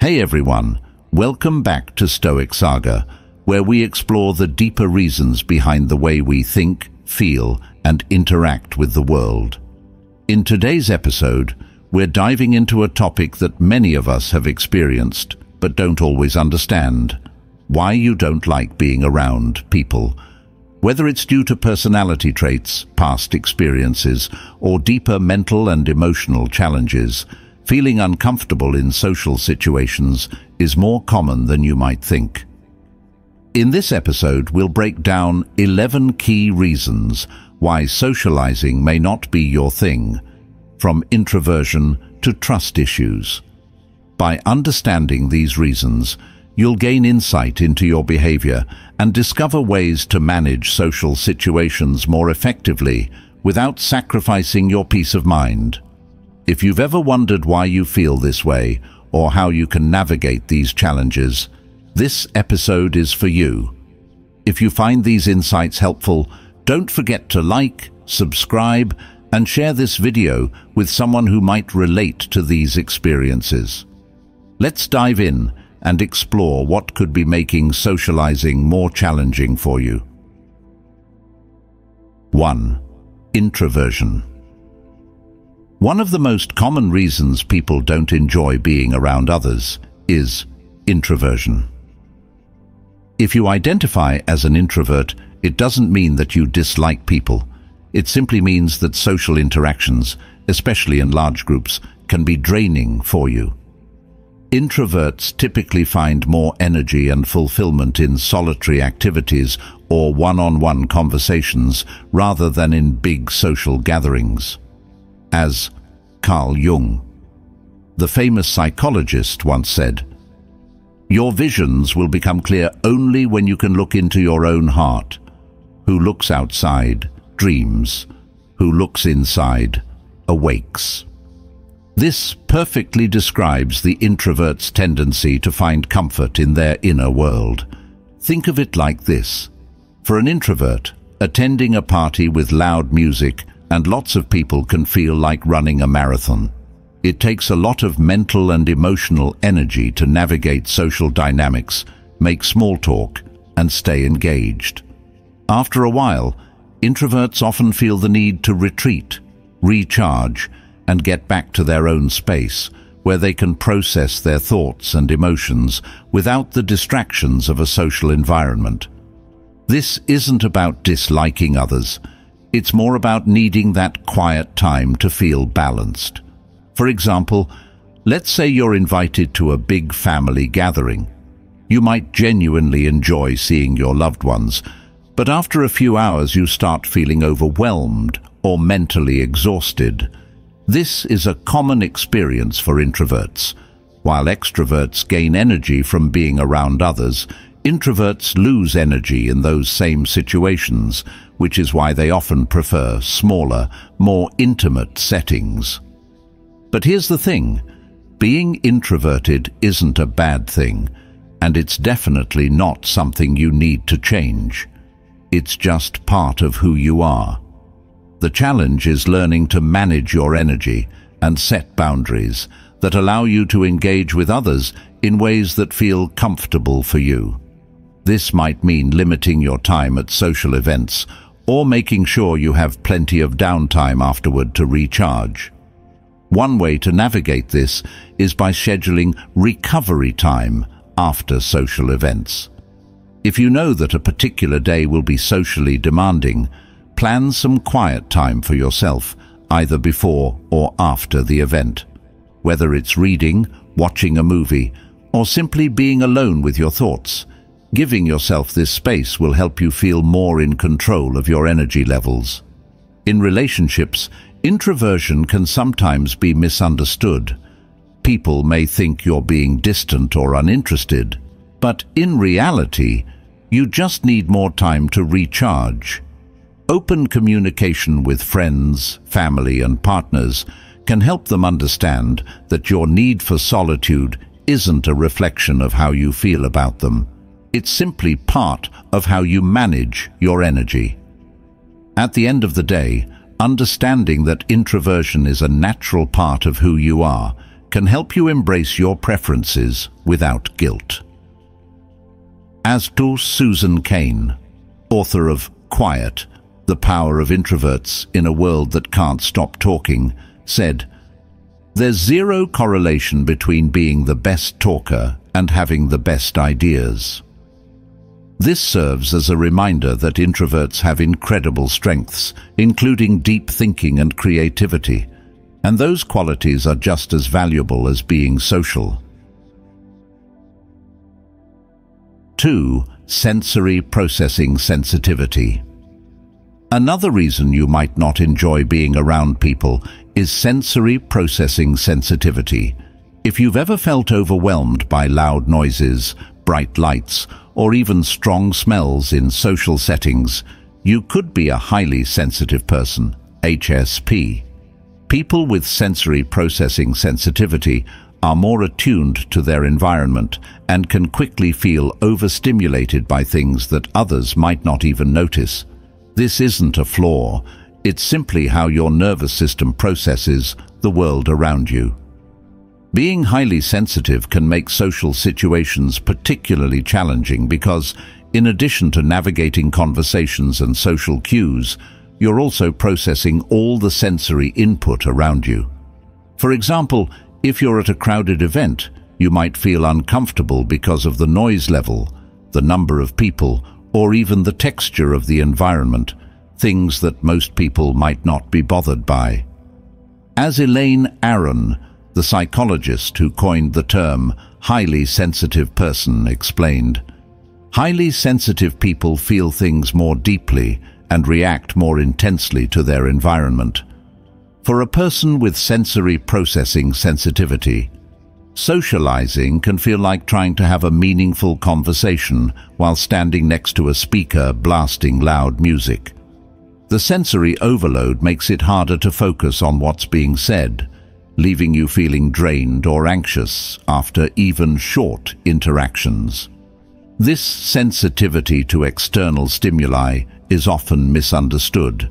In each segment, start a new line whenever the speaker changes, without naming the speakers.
Hey everyone, welcome back to Stoic Saga, where we explore the deeper reasons behind the way we think, feel, and interact with the world. In today's episode, we're diving into a topic that many of us have experienced, but don't always understand: why you don't like being around people. Whether it's due to personality traits, past experiences, or deeper mental and emotional challenges, feeling uncomfortable in social situations is more common than you might think. In this episode, we'll break down 11 key reasons why socializing may not be your thing, from introversion to trust issues. By understanding these reasons, you'll gain insight into your behavior and discover ways to manage social situations more effectively without sacrificing your peace of mind. If you've ever wondered why you feel this way or how you can navigate these challenges, this episode is for you. If you find these insights helpful, don't forget to like, subscribe, and share this video with someone who might relate to these experiences. Let's dive in and explore what could be making socializing more challenging for you. 1. Introversion. One of the most common reasons people don't enjoy being around others is introversion. If you identify as an introvert, it doesn't mean that you dislike people. It simply means that social interactions, especially in large groups, can be draining for you. Introverts typically find more energy and fulfillment in solitary activities or one-on-one conversations rather than in big social gatherings. As Carl Jung, the famous psychologist, once said, "Your visions will become clear only when you can look into your own heart. Who looks outside dreams. Who looks inside awakes." This perfectly describes the introvert's tendency to find comfort in their inner world. Think of it like this. For an introvert, attending a party with loud music and lots of people can feel like running a marathon. It takes a lot of mental and emotional energy to navigate social dynamics, make small talk, and stay engaged. After a while, introverts often feel the need to retreat, recharge, and get back to their own space, where they can process their thoughts and emotions without the distractions of a social environment. This isn't about disliking others. It's more about needing that quiet time to feel balanced. For example, let's say you're invited to a big family gathering. You might genuinely enjoy seeing your loved ones, but after a few hours you start feeling overwhelmed or mentally exhausted. This is a common experience for introverts. While extroverts gain energy from being around others, introverts lose energy in those same situations, which is why they often prefer smaller, more intimate settings. But here's the thing: being introverted isn't a bad thing, and it's definitely not something you need to change. It's just part of who you are. The challenge is learning to manage your energy and set boundaries that allow you to engage with others in ways that feel comfortable for you. This might mean limiting your time at social events or making sure you have plenty of downtime afterward to recharge. One way to navigate this is by scheduling recovery time after social events. If you know that a particular day will be socially demanding, plan some quiet time for yourself, either before or after the event. Whether it's reading, watching a movie, or simply being alone with your thoughts, giving yourself this space will help you feel more in control of your energy levels. In relationships, introversion can sometimes be misunderstood. People may think you're being distant or uninterested, but in reality, you just need more time to recharge. Open communication with friends, family, and partners can help them understand that your need for solitude isn't a reflection of how you feel about them. It's simply part of how you manage your energy. At the end of the day, understanding that introversion is a natural part of who you are can help you embrace your preferences without guilt. As to Susan Cain, author of Quiet, The Power of Introverts in a World That Can't Stop Talking, said, "There's zero correlation between being the best talker and having the best ideas." This serves as a reminder that introverts have incredible strengths, including deep thinking and creativity, and those qualities are just as valuable as being social. 2. Sensory processing sensitivity. Another reason you might not enjoy being around people is sensory processing sensitivity. If you've ever felt overwhelmed by loud noises, bright lights, or even strong smells in social settings, you could be a highly sensitive person, HSP. People with sensory processing sensitivity are more attuned to their environment and can quickly feel overstimulated by things that others might not even notice. This isn't a flaw, it's simply how your nervous system processes the world around you. Being highly sensitive can make social situations particularly challenging because, in addition to navigating conversations and social cues, you're also processing all the sensory input around you. For example, if you're at a crowded event, you might feel uncomfortable because of the noise level, the number of people, or even the texture of the environment, things that most people might not be bothered by. As Elaine Aron, the psychologist who coined the term highly sensitive person, explained, "Highly sensitive people feel things more deeply and react more intensely to their environment." For a person with sensory processing sensitivity, socializing can feel like trying to have a meaningful conversation while standing next to a speaker blasting loud music. The sensory overload makes it harder to focus on what's being said, leaving you feeling drained or anxious after even short interactions. This sensitivity to external stimuli is often misunderstood,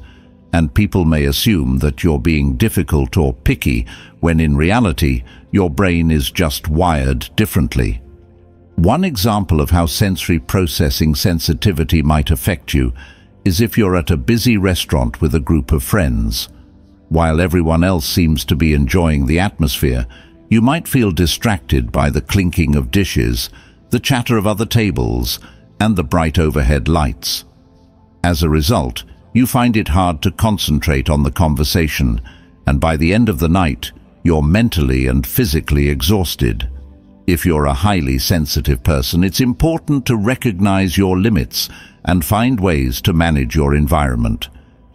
and people may assume that you're being difficult or picky, when in reality, your brain is just wired differently. One example of how sensory processing sensitivity might affect you is if you're at a busy restaurant with a group of friends. While everyone else seems to be enjoying the atmosphere, you might feel distracted by the clinking of dishes, the chatter of other tables, and the bright overhead lights. As a result, you find it hard to concentrate on the conversation, and by the end of the night, you're mentally and physically exhausted. If you're a highly sensitive person, it's important to recognize your limits and find ways to manage your environment.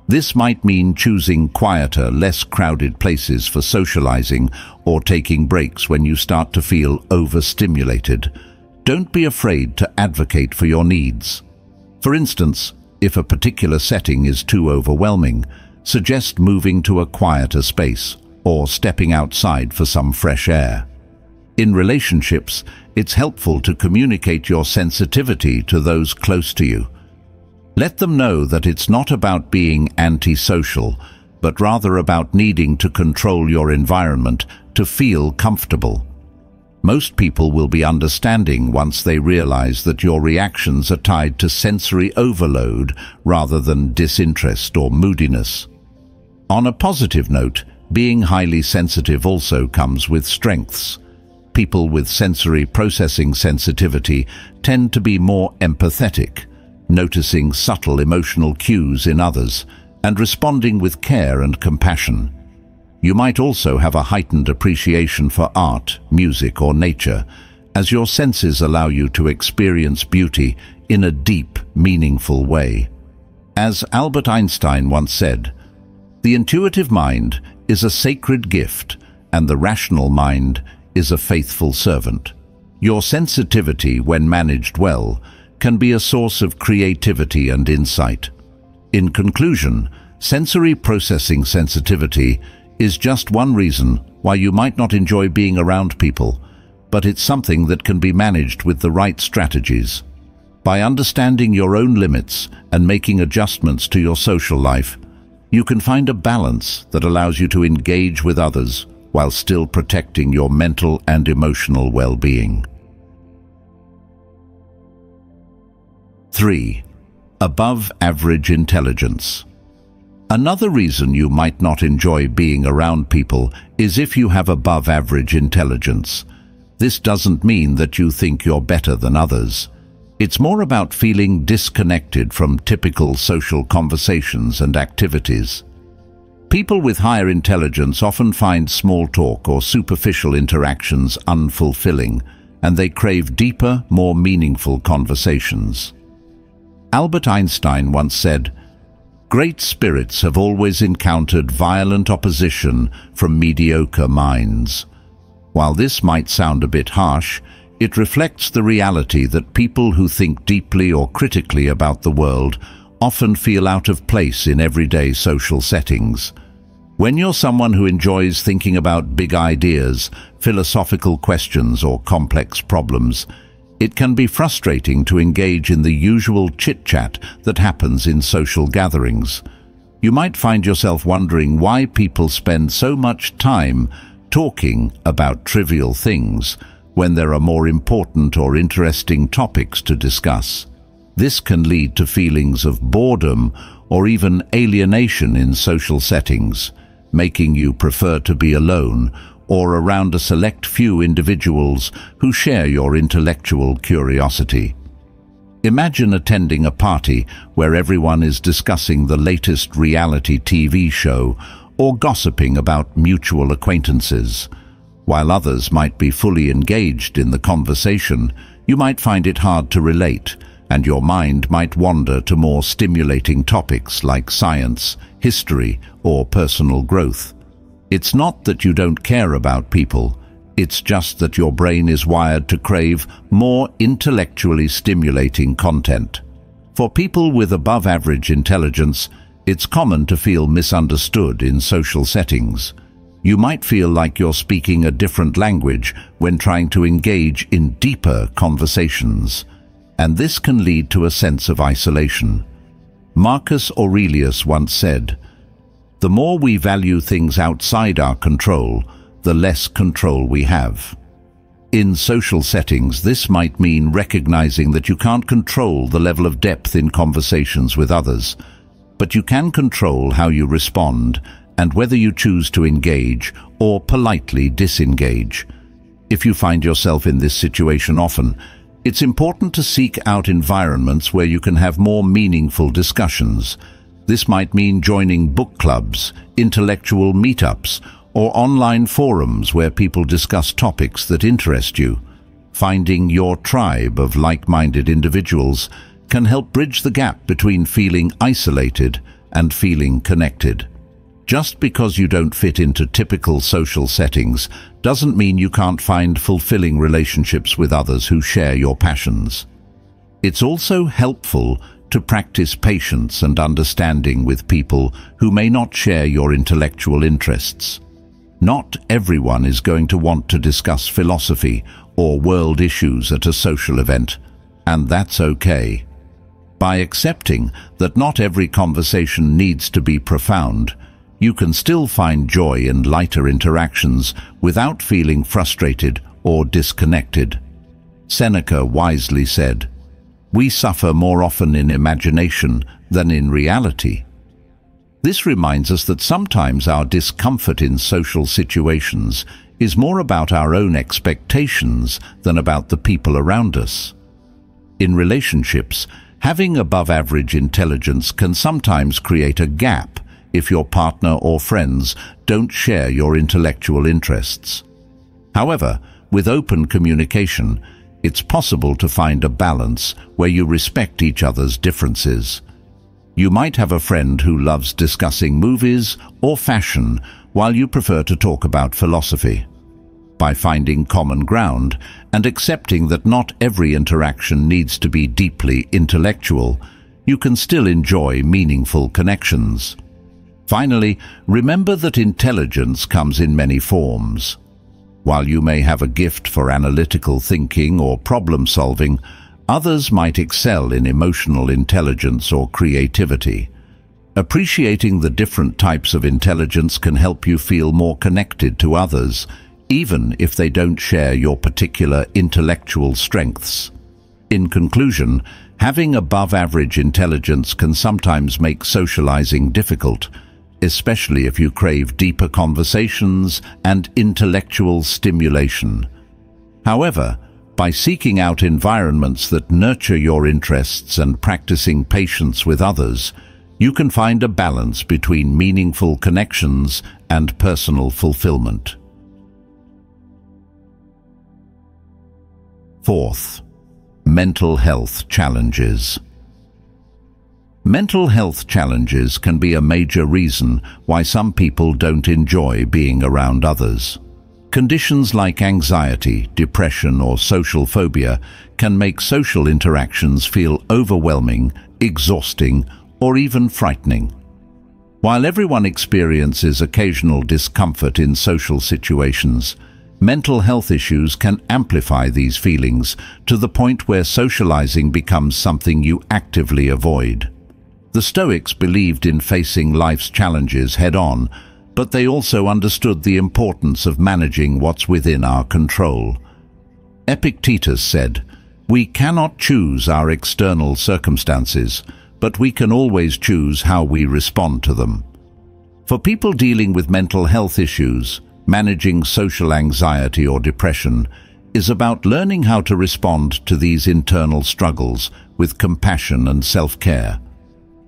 This might mean choosing quieter, less crowded places for socializing or taking breaks when you start to feel overstimulated. Don't be afraid to advocate for your needs. For instance, if a particular setting is too overwhelming, suggest moving to a quieter space or stepping outside for some fresh air. In relationships, it's helpful to communicate your sensitivity to those close to you. Let them know that it's not about being antisocial, but rather about needing to control your environment to feel comfortable. Most people will be understanding once they realize that your reactions are tied to sensory overload rather than disinterest or moodiness. On a positive note, being highly sensitive also comes with strengths. People with sensory processing sensitivity tend to be more empathetic, noticing subtle emotional cues in others, and responding with care and compassion. You might also have a heightened appreciation for art, music, or nature, as your senses allow you to experience beauty in a deep, meaningful way. As Albert Einstein once said, "The intuitive mind is a sacred gift, and the rational mind is a faithful servant." Your sensitivity, when managed well, can be a source of creativity and insight. In conclusion, sensory processing sensitivity is just one reason why you might not enjoy being around people, but it's something that can be managed with the right strategies. By understanding your own limits and making adjustments to your social life, you can find a balance that allows you to engage with others while still protecting your mental and emotional well-being. 3. Above average intelligence. Another reason you might not enjoy being around people is if you have above average intelligence. This doesn't mean that you think you're better than others. It's more about feeling disconnected from typical social conversations and activities. People with higher intelligence often find small talk or superficial interactions unfulfilling, and they crave deeper, more meaningful conversations. Albert Einstein once said, "Great spirits have always encountered violent opposition from mediocre minds." While this might sound a bit harsh, it reflects the reality that people who think deeply or critically about the world often feel out of place in everyday social settings. When you're someone who enjoys thinking about big ideas, philosophical questions, or complex problems, it can be frustrating to engage in the usual chit-chat that happens in social gatherings. You might find yourself wondering why people spend so much time talking about trivial things when there are more important or interesting topics to discuss. This can lead to feelings of boredom or even alienation in social settings, making you prefer to be alone or around a select few individuals who share your intellectual curiosity. Imagine attending a party where everyone is discussing the latest reality TV show or gossiping about mutual acquaintances. While others might be fully engaged in the conversation, you might find it hard to relate, and your mind might wander to more stimulating topics like science, history, or personal growth. It's not that you don't care about people, it's just that your brain is wired to crave more intellectually stimulating content. For people with above-average intelligence, it's common to feel misunderstood in social settings. You might feel like you're speaking a different language when trying to engage in deeper conversations, and this can lead to a sense of isolation. Marcus Aurelius once said, "The more we value things outside our control, the less control we have." In social settings, this might mean recognizing that you can't control the level of depth in conversations with others, but you can control how you respond and whether you choose to engage or politely disengage. If you find yourself in this situation often, it's important to seek out environments where you can have more meaningful discussions. This might mean joining book clubs, intellectual meetups, or online forums where people discuss topics that interest you. Finding your tribe of like-minded individuals can help bridge the gap between feeling isolated and feeling connected. Just because you don't fit into typical social settings doesn't mean you can't find fulfilling relationships with others who share your passions. It's also helpful to practice patience and understanding with people who may not share your intellectual interests. Not everyone is going to want to discuss philosophy or world issues at a social event, and that's okay. By accepting that not every conversation needs to be profound, you can still find joy in lighter interactions without feeling frustrated or disconnected. Seneca wisely said, "We suffer more often in imagination than in reality." This reminds us that sometimes our discomfort in social situations is more about our own expectations than about the people around us. In relationships, having above-average intelligence can sometimes create a gap if your partner or friends don't share your intellectual interests. However, with open communication, it's possible to find a balance where you respect each other's differences. You might have a friend who loves discussing movies or fashion while you prefer to talk about philosophy. By finding common ground and accepting that not every interaction needs to be deeply intellectual, you can still enjoy meaningful connections. Finally, remember that intelligence comes in many forms. While you may have a gift for analytical thinking or problem-solving, others might excel in emotional intelligence or creativity. Appreciating the different types of intelligence can help you feel more connected to others, even if they don't share your particular intellectual strengths. In conclusion, having above-average intelligence can sometimes make socializing difficult, especially if you crave deeper conversations and intellectual stimulation. However, by seeking out environments that nurture your interests and practicing patience with others, you can find a balance between meaningful connections and personal fulfillment. Fourth, mental health challenges. Mental health challenges can be a major reason why some people don't enjoy being around others. Conditions like anxiety, depression, or social phobia can make social interactions feel overwhelming, exhausting, or even frightening. While everyone experiences occasional discomfort in social situations, mental health issues can amplify these feelings to the point where socializing becomes something you actively avoid. The Stoics believed in facing life's challenges head-on, but they also understood the importance of managing what's within our control. Epictetus said, "We cannot choose our external circumstances, but we can always choose how we respond to them." For people dealing with mental health issues, managing social anxiety or depression is about learning how to respond to these internal struggles with compassion and self-care.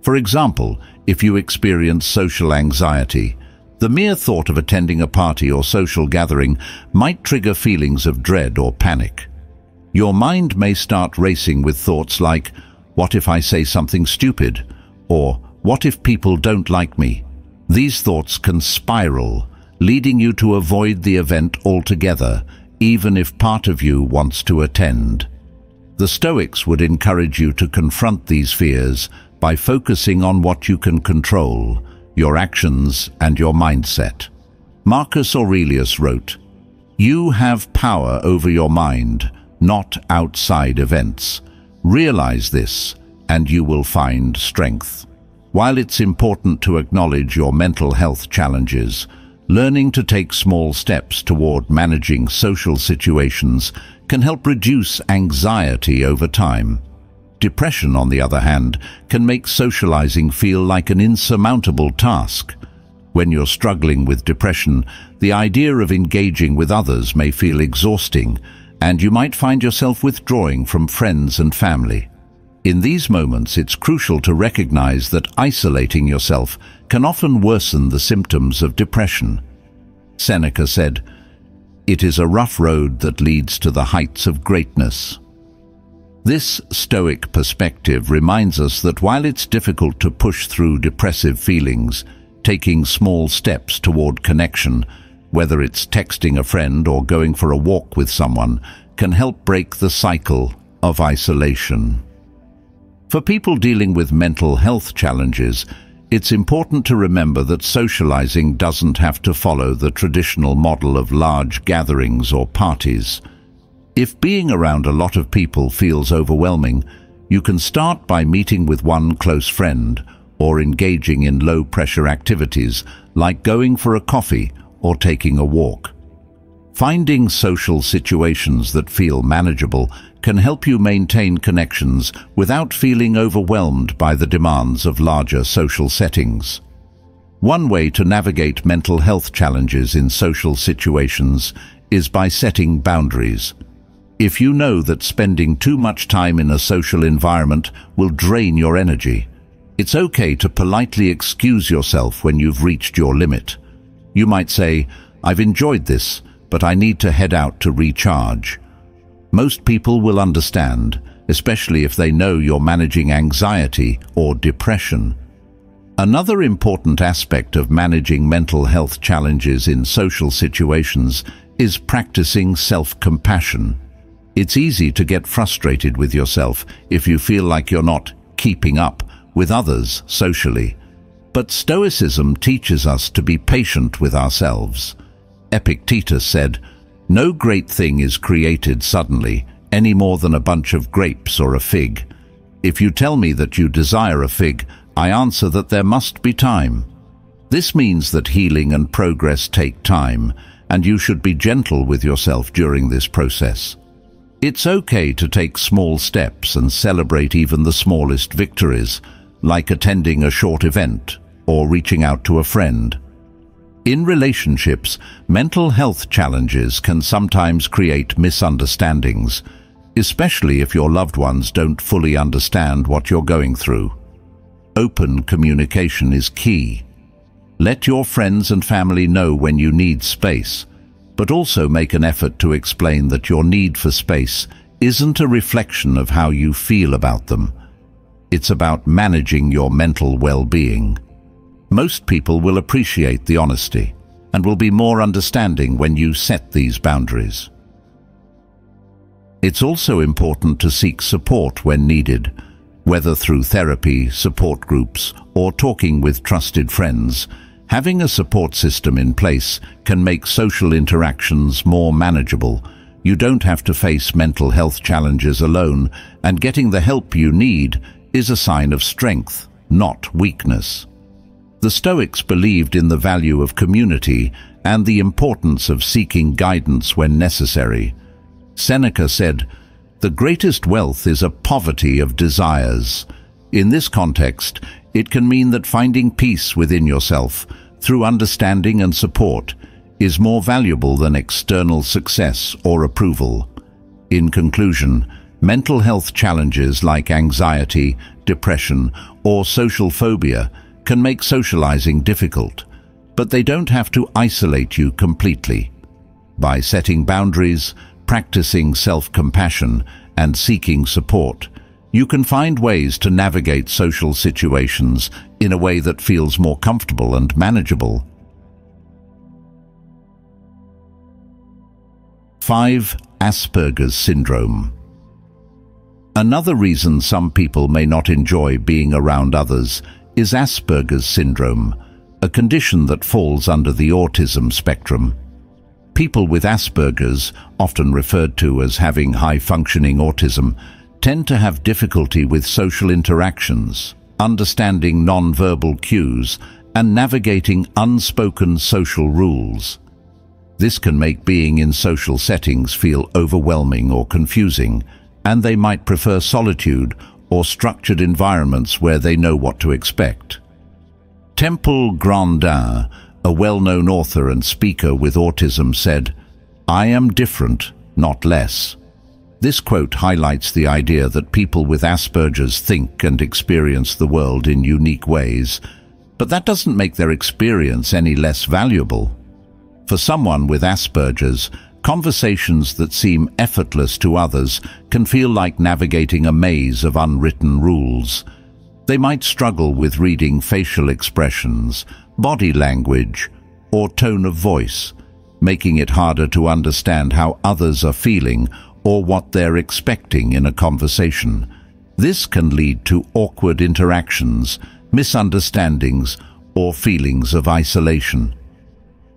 For example, if you experience social anxiety, the mere thought of attending a party or social gathering might trigger feelings of dread or panic. Your mind may start racing with thoughts like, "What if I say something stupid?" or "What if people don't like me?" These thoughts can spiral, leading you to avoid the event altogether, even if part of you wants to attend. The Stoics would encourage you to confront these fears by focusing on what you can control, your actions and your mindset. Marcus Aurelius wrote, "You have power over your mind, not outside events. Realize this, and you will find strength." While it's important to acknowledge your mental health challenges, learning to take small steps toward managing social situations can help reduce anxiety over time. Depression, on the other hand, can make socializing feel like an insurmountable task. When you're struggling with depression, the idea of engaging with others may feel exhausting, and you might find yourself withdrawing from friends and family. In these moments, it's crucial to recognize that isolating yourself can often worsen the symptoms of depression. Seneca said, "It is a rough road that leads to the heights of greatness." This Stoic perspective reminds us that while it's difficult to push through depressive feelings, taking small steps toward connection, whether it's texting a friend or going for a walk with someone, can help break the cycle of isolation. For people dealing with mental health challenges, it's important to remember that socializing doesn't have to follow the traditional model of large gatherings or parties. If being around a lot of people feels overwhelming, you can start by meeting with one close friend or engaging in low-pressure activities like going for a coffee or taking a walk. Finding social situations that feel manageable can help you maintain connections without feeling overwhelmed by the demands of larger social settings. One way to navigate mental health challenges in social situations is by setting boundaries. If you know that spending too much time in a social environment will drain your energy, it's okay to politely excuse yourself when you've reached your limit. You might say, "I've enjoyed this, but I need to head out to recharge." Most people will understand, especially if they know you're managing anxiety or depression. Another important aspect of managing mental health challenges in social situations is practicing self-compassion. It's easy to get frustrated with yourself if you feel like you're not keeping up with others socially. But Stoicism teaches us to be patient with ourselves. Epictetus said, "No great thing is created suddenly, any more than a bunch of grapes or a fig. If you tell me that you desire a fig, I answer that there must be time. This means that healing and progress take time, and you should be gentle with yourself during this process. It's okay to take small steps and celebrate even the smallest victories, like attending a short event or reaching out to a friend. In relationships, mental health challenges can sometimes create misunderstandings, especially if your loved ones don't fully understand what you're going through. Open communication is key. Let your friends and family know when you need space, but also make an effort to explain that your need for space isn't a reflection of how you feel about them. It's about managing your mental well-being. Most people will appreciate the honesty and will be more understanding when you set these boundaries. It's also important to seek support when needed, whether through therapy, support groups, or talking with trusted friends. Having a support system in place can make social interactions more manageable. You don't have to face mental health challenges alone, and getting the help you need is a sign of strength, not weakness. The Stoics believed in the value of community and the importance of seeking guidance when necessary. Seneca said, "The greatest wealth is a poverty of desires." In this context, it can mean that finding peace within yourself through understanding and support is more valuable than external success or approval. In conclusion, mental health challenges like anxiety, depression, or social phobia can make socializing difficult, but they don't have to isolate you completely. By setting boundaries, practicing self-compassion, and seeking support, you can find ways to navigate social situations in a way that feels more comfortable and manageable. 5. Aspergers Syndrome. Another reason some people may not enjoy being around others is Aspergers Syndrome, a condition that falls under the autism spectrum. People with Asperger's, often referred to as having high-functioning autism, tend to have difficulty with social interactions, understanding non-verbal cues, and navigating unspoken social rules. This can make being in social settings feel overwhelming or confusing, and they might prefer solitude or structured environments where they know what to expect. Temple Grandin, a well-known author and speaker with autism, said, "I am different, not less." This quote highlights the idea that people with Asperger's think and experience the world in unique ways, but that doesn't make their experience any less valuable. For someone with Asperger's, conversations that seem effortless to others can feel like navigating a maze of unwritten rules. They might struggle with reading facial expressions, body language, or tone of voice, making it harder to understand how others are feeling or what they're expecting in a conversation. This can lead to awkward interactions, misunderstandings, or feelings of isolation.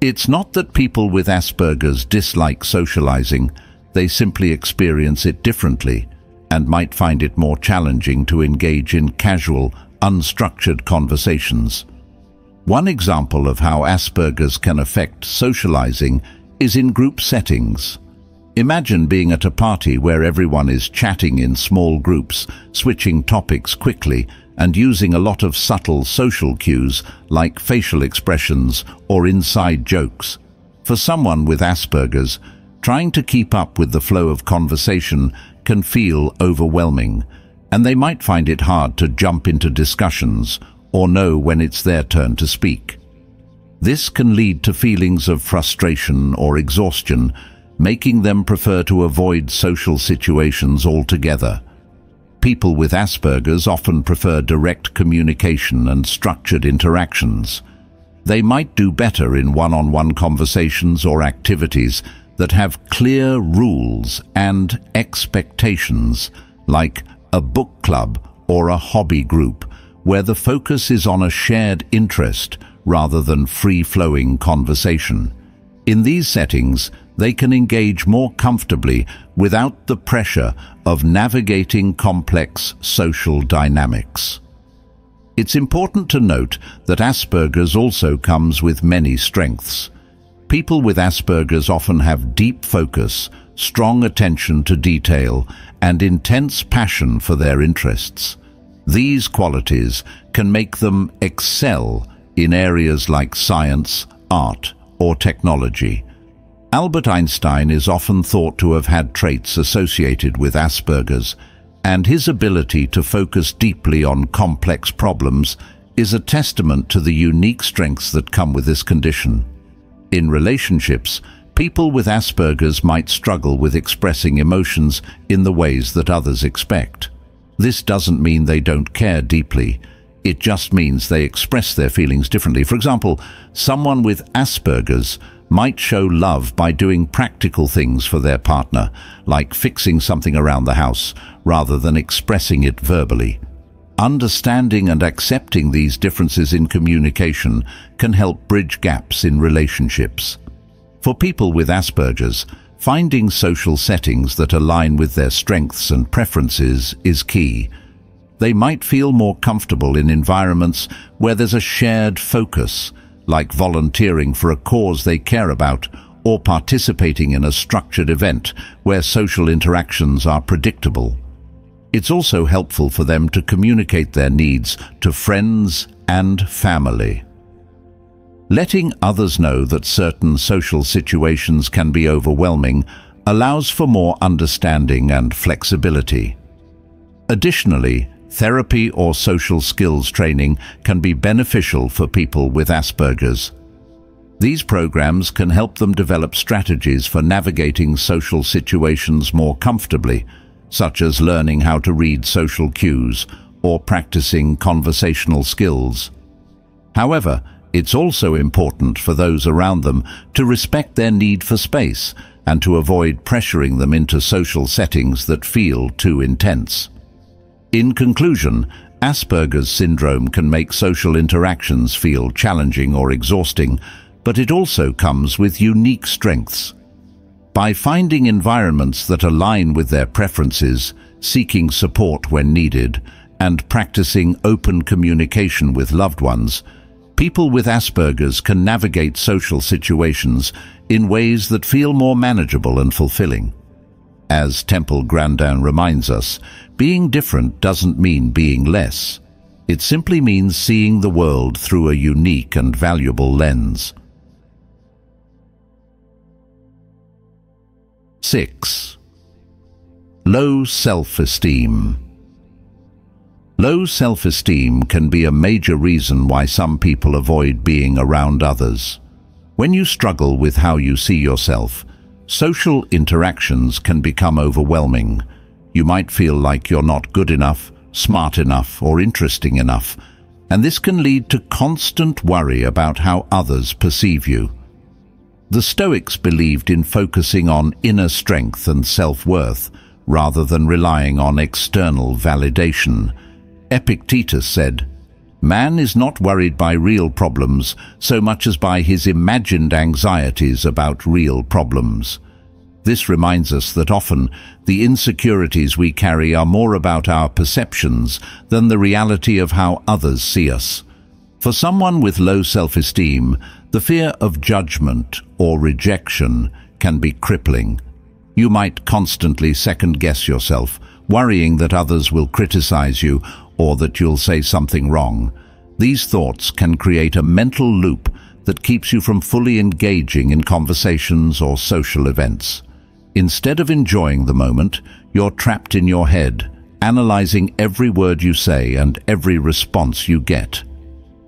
It's not that people with Asperger's dislike socializing, they simply experience it differently and might find it more challenging to engage in casual, unstructured conversations. One example of how Asperger's can affect socializing is in group settings. Imagine being at a party where everyone is chatting in small groups, switching topics quickly, and using a lot of subtle social cues like facial expressions or inside jokes. For someone with Asperger's, trying to keep up with the flow of conversation can feel overwhelming, and they might find it hard to jump into discussions or know when it's their turn to speak. This can lead to feelings of frustration or exhaustion, making them prefer to avoid social situations altogether. People with Asperger's often prefer direct communication and structured interactions. They might do better in one-on-one conversations or activities that have clear rules and expectations, like a book club or a hobby group, where the focus is on a shared interest rather than free-flowing conversation. In these settings, they can engage more comfortably without the pressure of navigating complex social dynamics. It's important to note that Asperger's also comes with many strengths. People with Asperger's often have deep focus, strong attention to detail, and intense passion for their interests. These qualities can make them excel in areas like science, art, or technology. Albert Einstein is often thought to have had traits associated with Asperger's, and his ability to focus deeply on complex problems is a testament to the unique strengths that come with this condition. In relationships, people with Asperger's might struggle with expressing emotions in the ways that others expect. This doesn't mean they don't care deeply. It just means they express their feelings differently. For example, someone with Asperger's might show love by doing practical things for their partner, like fixing something around the house, rather than expressing it verbally. Understanding and accepting these differences in communication can help bridge gaps in relationships. For people with Asperger's, finding social settings that align with their strengths and preferences is key. They might feel more comfortable in environments where there's a shared focus, like volunteering for a cause they care about or participating in a structured event where social interactions are predictable. It's also helpful for them to communicate their needs to friends and family. Letting others know that certain social situations can be overwhelming allows for more understanding and flexibility. Additionally, therapy or social skills training can be beneficial for people with Asperger's. These programs can help them develop strategies for navigating social situations more comfortably, such as learning how to read social cues or practicing conversational skills. However, it's also important for those around them to respect their need for space and to avoid pressuring them into social settings that feel too intense. In conclusion, Asperger's syndrome can make social interactions feel challenging or exhausting, but it also comes with unique strengths. By finding environments that align with their preferences, seeking support when needed, and practicing open communication with loved ones, people with Asperger's can navigate social situations in ways that feel more manageable and fulfilling. As Temple Grandin reminds us, being different doesn't mean being less. It simply means seeing the world through a unique and valuable lens. 6. Low self-esteem. Low self-esteem can be a major reason why some people avoid being around others. When you struggle with how you see yourself, social interactions can become overwhelming. You might feel like you're not good enough, smart enough, or interesting enough, and this can lead to constant worry about how others perceive you. The Stoics believed in focusing on inner strength and self-worth, rather than relying on external validation. Epictetus said, "Man is not worried by real problems so much as by his imagined anxieties about real problems." This reminds us that often the insecurities we carry are more about our perceptions than the reality of how others see us. For someone with low self-esteem, the fear of judgment or rejection can be crippling. You might constantly second-guess yourself, worrying that others will criticize you or that you'll say something wrong. These thoughts can create a mental loop that keeps you from fully engaging in conversations or social events. Instead of enjoying the moment, you're trapped in your head, analyzing every word you say and every response you get.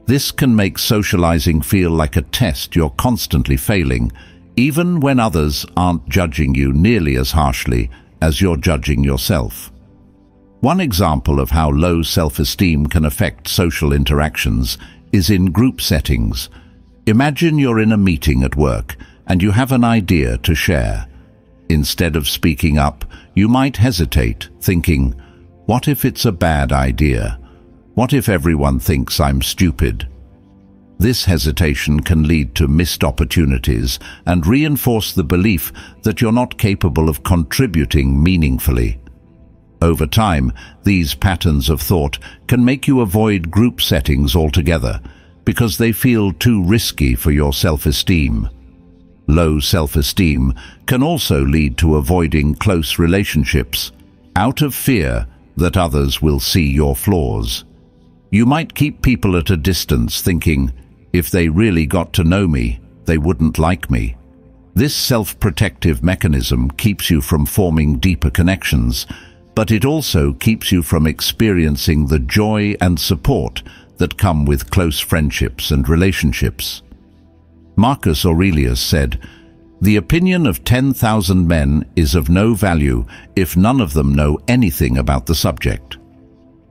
This can make socializing feel like a test you're constantly failing, even when others aren't judging you nearly as harshly as you're judging yourself. One example of how low self-esteem can affect social interactions is in group settings. Imagine you're in a meeting at work and you have an idea to share. Instead of speaking up, you might hesitate, thinking, "What if it's a bad idea? What if everyone thinks I'm stupid?" This hesitation can lead to missed opportunities and reinforce the belief that you're not capable of contributing meaningfully. Over time, these patterns of thought can make you avoid group settings altogether because they feel too risky for your self-esteem. Low self-esteem can also lead to avoiding close relationships out of fear that others will see your flaws. You might keep people at a distance thinking, if they really got to know me, they wouldn't like me. This self-protective mechanism keeps you from forming deeper connections, but it also keeps you from experiencing the joy and support that come with close friendships and relationships. Marcus Aurelius said, "The opinion of 10,000 men is of no value if none of them know anything about the subject."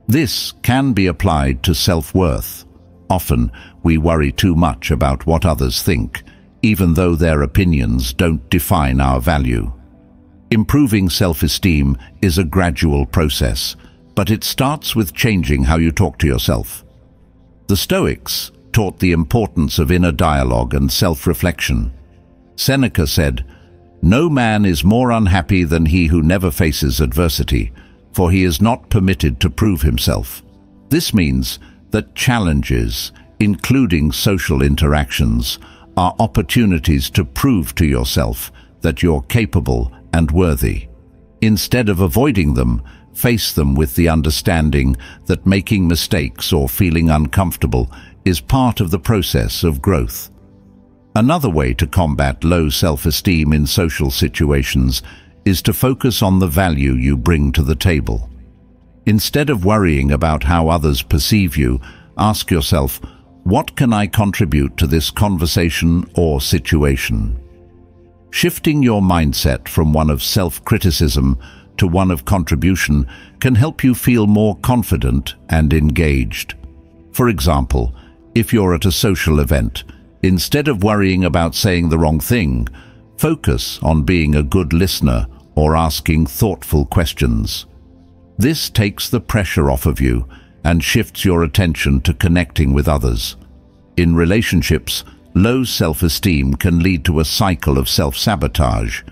This can be applied to self-worth. Often, we worry too much about what others think, even though their opinions don't define our value. Improving self-esteem is a gradual process, but it starts with changing how you talk to yourself. The Stoics taught the importance of inner dialogue and self-reflection. Seneca said, "No man is more unhappy than he who never faces adversity, for he is not permitted to prove himself." This means that challenges, including social interactions, are opportunities to prove to yourself that you're capable and worthy. Instead of avoiding them, face them with the understanding that making mistakes or feeling uncomfortable is part of the process of growth. Another way to combat low self-esteem in social situations is to focus on the value you bring to the table. Instead of worrying about how others perceive you, ask yourself, what can I contribute to this conversation or situation? Shifting your mindset from one of self-criticism to one of contribution can help you feel more confident and engaged. For example, if you're at a social event, instead of worrying about saying the wrong thing, focus on being a good listener or asking thoughtful questions. This takes the pressure off of you and shifts your attention to connecting with others. In relationships, low self-esteem can lead to a cycle of self-sabotage.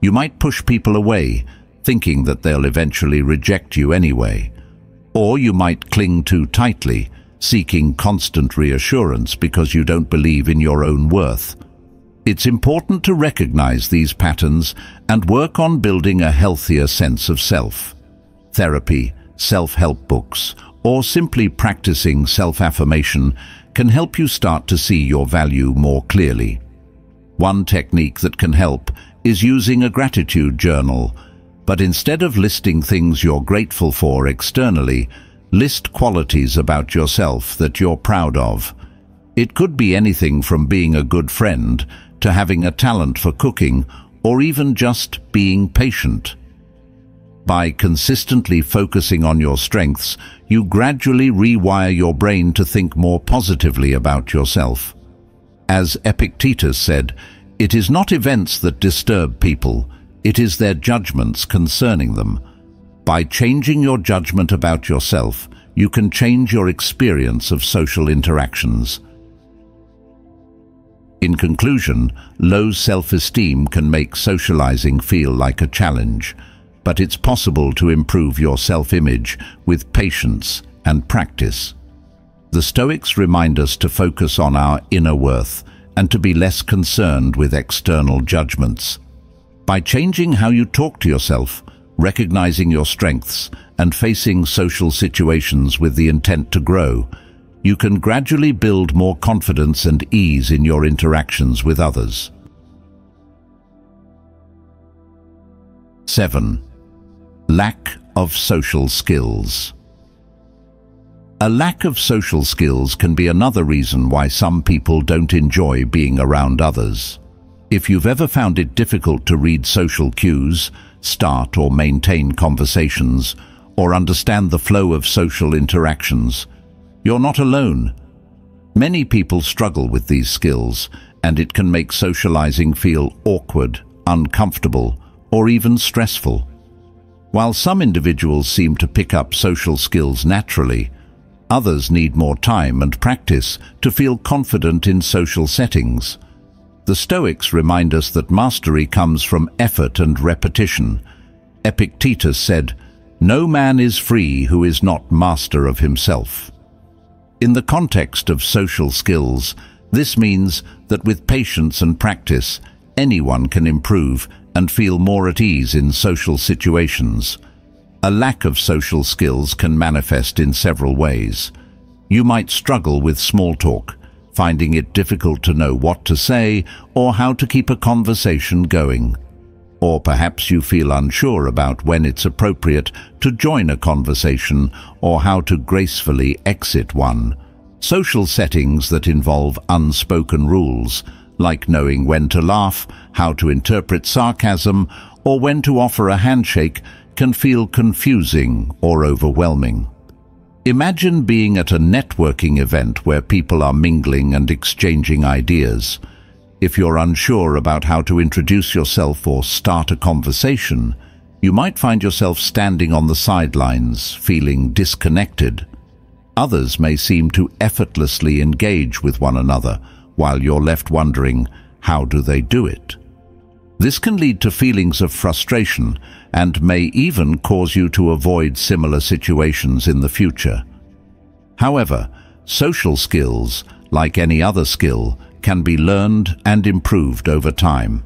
You might push people away, thinking that they'll eventually reject you anyway. Or you might cling too tightly, seeking constant reassurance because you don't believe in your own worth. It's important to recognize these patterns and work on building a healthier sense of self. Therapy, self-help books, or simply practicing self-affirmation can help you start to see your value more clearly. One technique that can help is using a gratitude journal, but instead of listing things you're grateful for externally, list qualities about yourself that you're proud of. It could be anything from being a good friend to having a talent for cooking, or even just being patient. By consistently focusing on your strengths, you gradually rewire your brain to think more positively about yourself. As Epictetus said, "It is not events that disturb people, it is their judgments concerning them." By changing your judgment about yourself, you can change your experience of social interactions. In conclusion, low self-esteem can make socializing feel like a challenge, but it's possible to improve your self-image with patience and practice. The Stoics remind us to focus on our inner worth and to be less concerned with external judgments. By changing how you talk to yourself, recognizing your strengths, and facing social situations with the intent to grow, you can gradually build more confidence and ease in your interactions with others. 7. Lack of social skills. A lack of social skills can be another reason why some people don't enjoy being around others. If you've ever found it difficult to read social cues, start or maintain conversations, or understand the flow of social interactions, you're not alone. Many people struggle with these skills, and it can make socializing feel awkward, uncomfortable, or even stressful. While some individuals seem to pick up social skills naturally, others need more time and practice to feel confident in social settings. The Stoics remind us that mastery comes from effort and repetition. Epictetus said, No man is free who is not master of himself. In the context of social skills, this means that with patience and practice, anyone can improve and feel more at ease in social situations. A lack of social skills can manifest in several ways. You might struggle with small talk, finding it difficult to know what to say or how to keep a conversation going. Or perhaps you feel unsure about when it's appropriate to join a conversation or how to gracefully exit one. Social settings that involve unspoken rules, like knowing when to laugh, how to interpret sarcasm, or when to offer a handshake, can feel confusing or overwhelming. Imagine being at a networking event where people are mingling and exchanging ideas. If you're unsure about how to introduce yourself or start a conversation, you might find yourself standing on the sidelines, feeling disconnected. Others may seem to effortlessly engage with one another, while you're left wondering, how do they do it? This can lead to feelings of frustration and may even cause you to avoid similar situations in the future. However, social skills, like any other skill, can be learned and improved over time.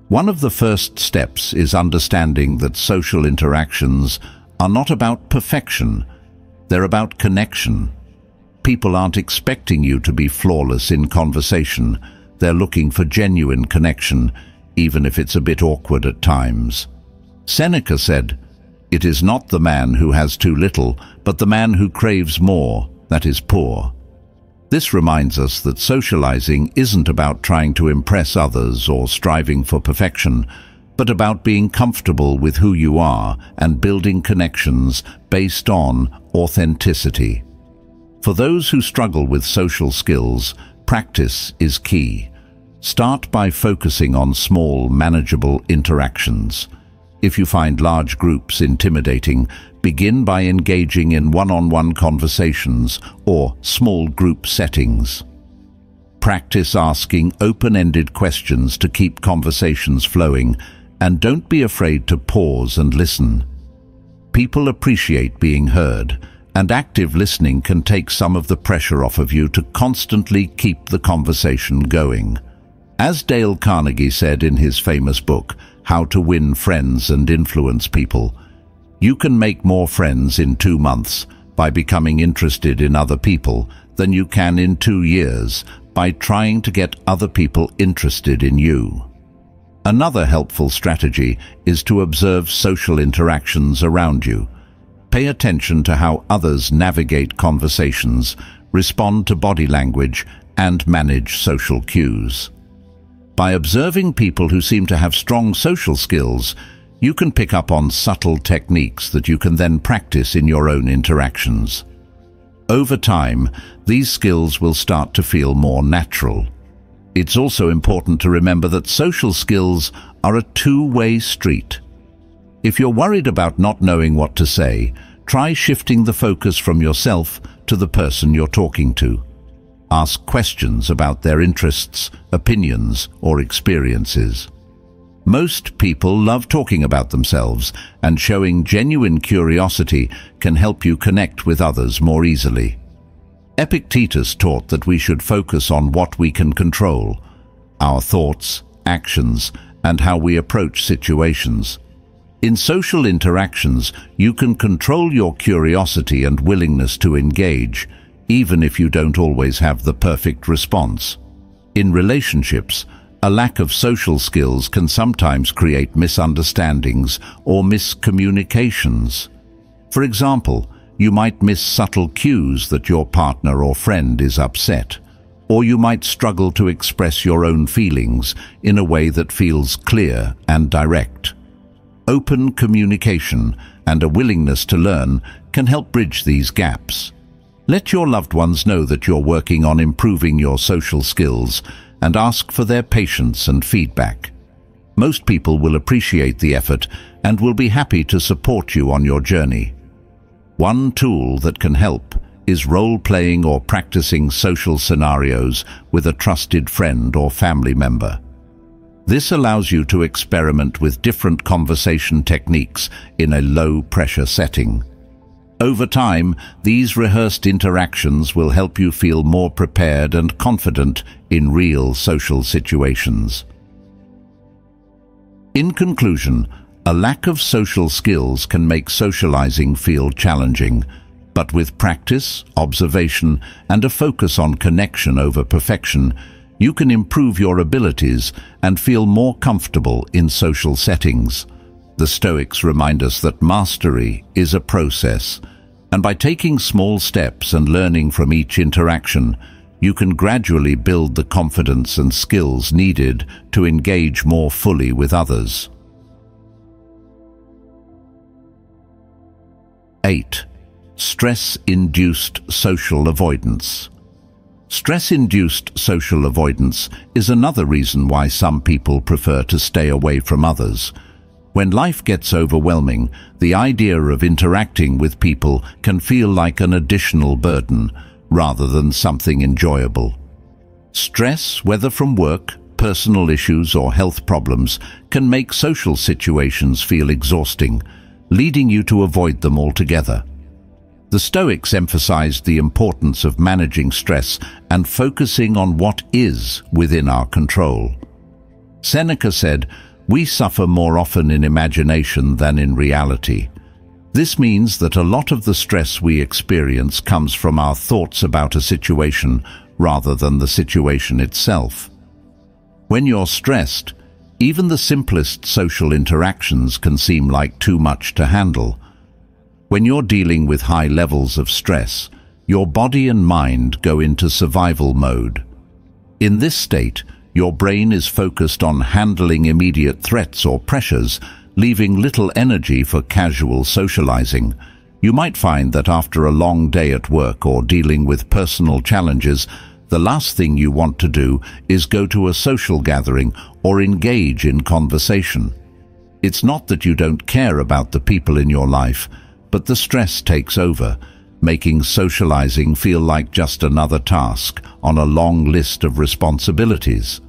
One of the first steps is understanding that social interactions are not about perfection, they're about connection. People aren't expecting you to be flawless in conversation, they're looking for genuine connection, even if it's a bit awkward at times. Seneca said, "It is not the man who has too little, but the man who craves more, that is poor." This reminds us that socializing isn't about trying to impress others or striving for perfection, but about being comfortable with who you are and building connections based on authenticity. For those who struggle with social skills, practice is key. Start by focusing on small, manageable interactions. If you find large groups intimidating, begin by engaging in one-on-one conversations or small group settings. Practice asking open-ended questions to keep conversations flowing, and don't be afraid to pause and listen. People appreciate being heard, and active listening can take some of the pressure off of you to constantly keep the conversation going. As Dale Carnegie said in his famous book, How to Win Friends and Influence People, you can make more friends in 2 months by becoming interested in other people than you can in 2 years by trying to get other people interested in you. Another helpful strategy is to observe social interactions around you. Pay attention to how others navigate conversations, respond to body language, and manage social cues. By observing people who seem to have strong social skills, you can pick up on subtle techniques that you can then practice in your own interactions. Over time, these skills will start to feel more natural. It's also important to remember that social skills are a two-way street. If you're worried about not knowing what to say, try shifting the focus from yourself to the person you're talking to. Ask questions about their interests, opinions, or experiences. Most people love talking about themselves, and showing genuine curiosity can help you connect with others more easily. Epictetus taught that we should focus on what we can control, our thoughts, actions, and how we approach situations. In social interactions, you can control your curiosity and willingness to engage, even if you don't always have the perfect response. In relationships, a lack of social skills can sometimes create misunderstandings or miscommunications. For example, you might miss subtle cues that your partner or friend is upset, or you might struggle to express your own feelings in a way that feels clear and direct. Open communication and a willingness to learn can help bridge these gaps. Let your loved ones know that you're working on improving your social skills and ask for their patience and feedback. Most people will appreciate the effort and will be happy to support you on your journey. One tool that can help is role-playing or practicing social scenarios with a trusted friend or family member. This allows you to experiment with different conversation techniques in a low-pressure setting. Over time, these rehearsed interactions will help you feel more prepared and confident in real social situations. In conclusion, a lack of social skills can make socializing feel challenging, but with practice, observation, and a focus on connection over perfection, you can improve your abilities and feel more comfortable in social settings. The Stoics remind us that mastery is a process, and by taking small steps and learning from each interaction, you can gradually build the confidence and skills needed to engage more fully with others. 8. Stress-induced social avoidance. Stress-induced social avoidance is another reason why some people prefer to stay away from others. When life gets overwhelming, the idea of interacting with people can feel like an additional burden, rather than something enjoyable. Stress, whether from work, personal issues, or health problems, can make social situations feel exhausting, leading you to avoid them altogether. The Stoics emphasized the importance of managing stress and focusing on what is within our control. Seneca said, "We suffer more often in imagination than in reality." This means that a lot of the stress we experience comes from our thoughts about a situation rather than the situation itself. When you're stressed, even the simplest social interactions can seem like too much to handle. When you're dealing with high levels of stress, your body and mind go into survival mode. In this state, your brain is focused on handling immediate threats or pressures, leaving little energy for casual socializing. You might find that after a long day at work or dealing with personal challenges, the last thing you want to do is go to a social gathering or engage in conversation. It's not that you don't care about the people in your life, but the stress takes over, making socializing feel like just another task on a long list of responsibilities.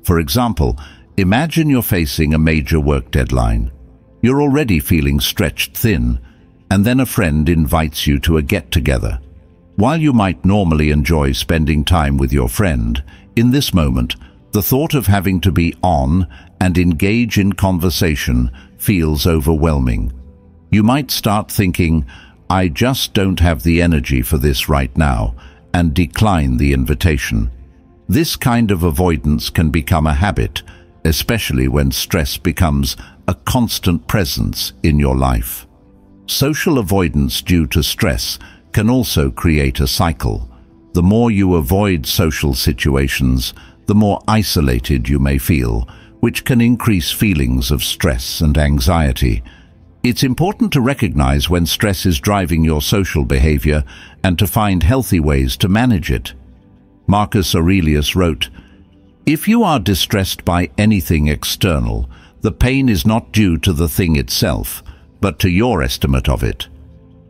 For example, imagine you're facing a major work deadline. You're already feeling stretched thin, and then a friend invites you to a get-together. While you might normally enjoy spending time with your friend, in this moment, the thought of having to be on and engage in conversation feels overwhelming. You might start thinking, "I just don't have the energy for this right now," and decline the invitation. This kind of avoidance can become a habit, especially when stress becomes a constant presence in your life. Social avoidance due to stress can also create a cycle. The more you avoid social situations, the more isolated you may feel, which can increase feelings of stress and anxiety. It's important to recognize when stress is driving your social behavior and to find healthy ways to manage it. Marcus Aurelius wrote, "If you are distressed by anything external, the pain is not due to the thing itself, but to your estimate of it.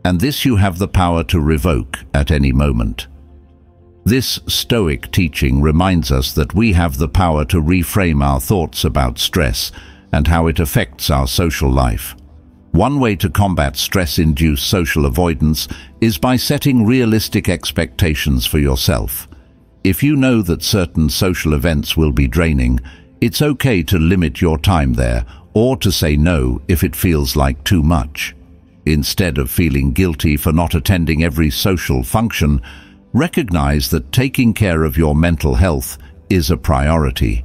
And this you have the power to revoke at any moment." This Stoic teaching reminds us that we have the power to reframe our thoughts about stress and how it affects our social life. One way to combat stress-induced social avoidance is by setting realistic expectations for yourself. If you know that certain social events will be draining, it's okay to limit your time there or to say no if it feels like too much. Instead of feeling guilty for not attending every social function, recognize that taking care of your mental health is a priority.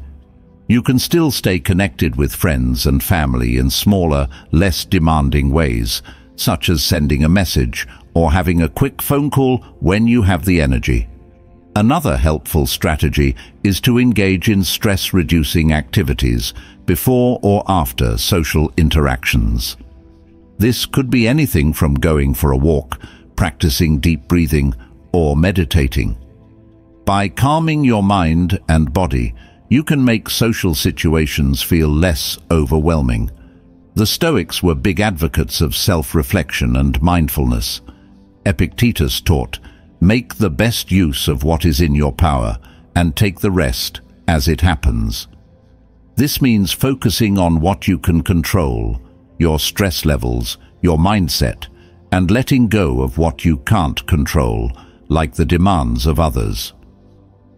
You can still stay connected with friends and family in smaller, less demanding ways, such as sending a message or having a quick phone call when you have the energy. Another helpful strategy is to engage in stress-reducing activities before or after social interactions. This could be anything from going for a walk, practicing deep breathing, or meditating. By calming your mind and body, you can make social situations feel less overwhelming. The Stoics were big advocates of self-reflection and mindfulness. Epictetus taught, "Make the best use of what is in your power, and take the rest as it happens." This means focusing on what you can control, your stress levels, your mindset, and letting go of what you can't control, like the demands of others.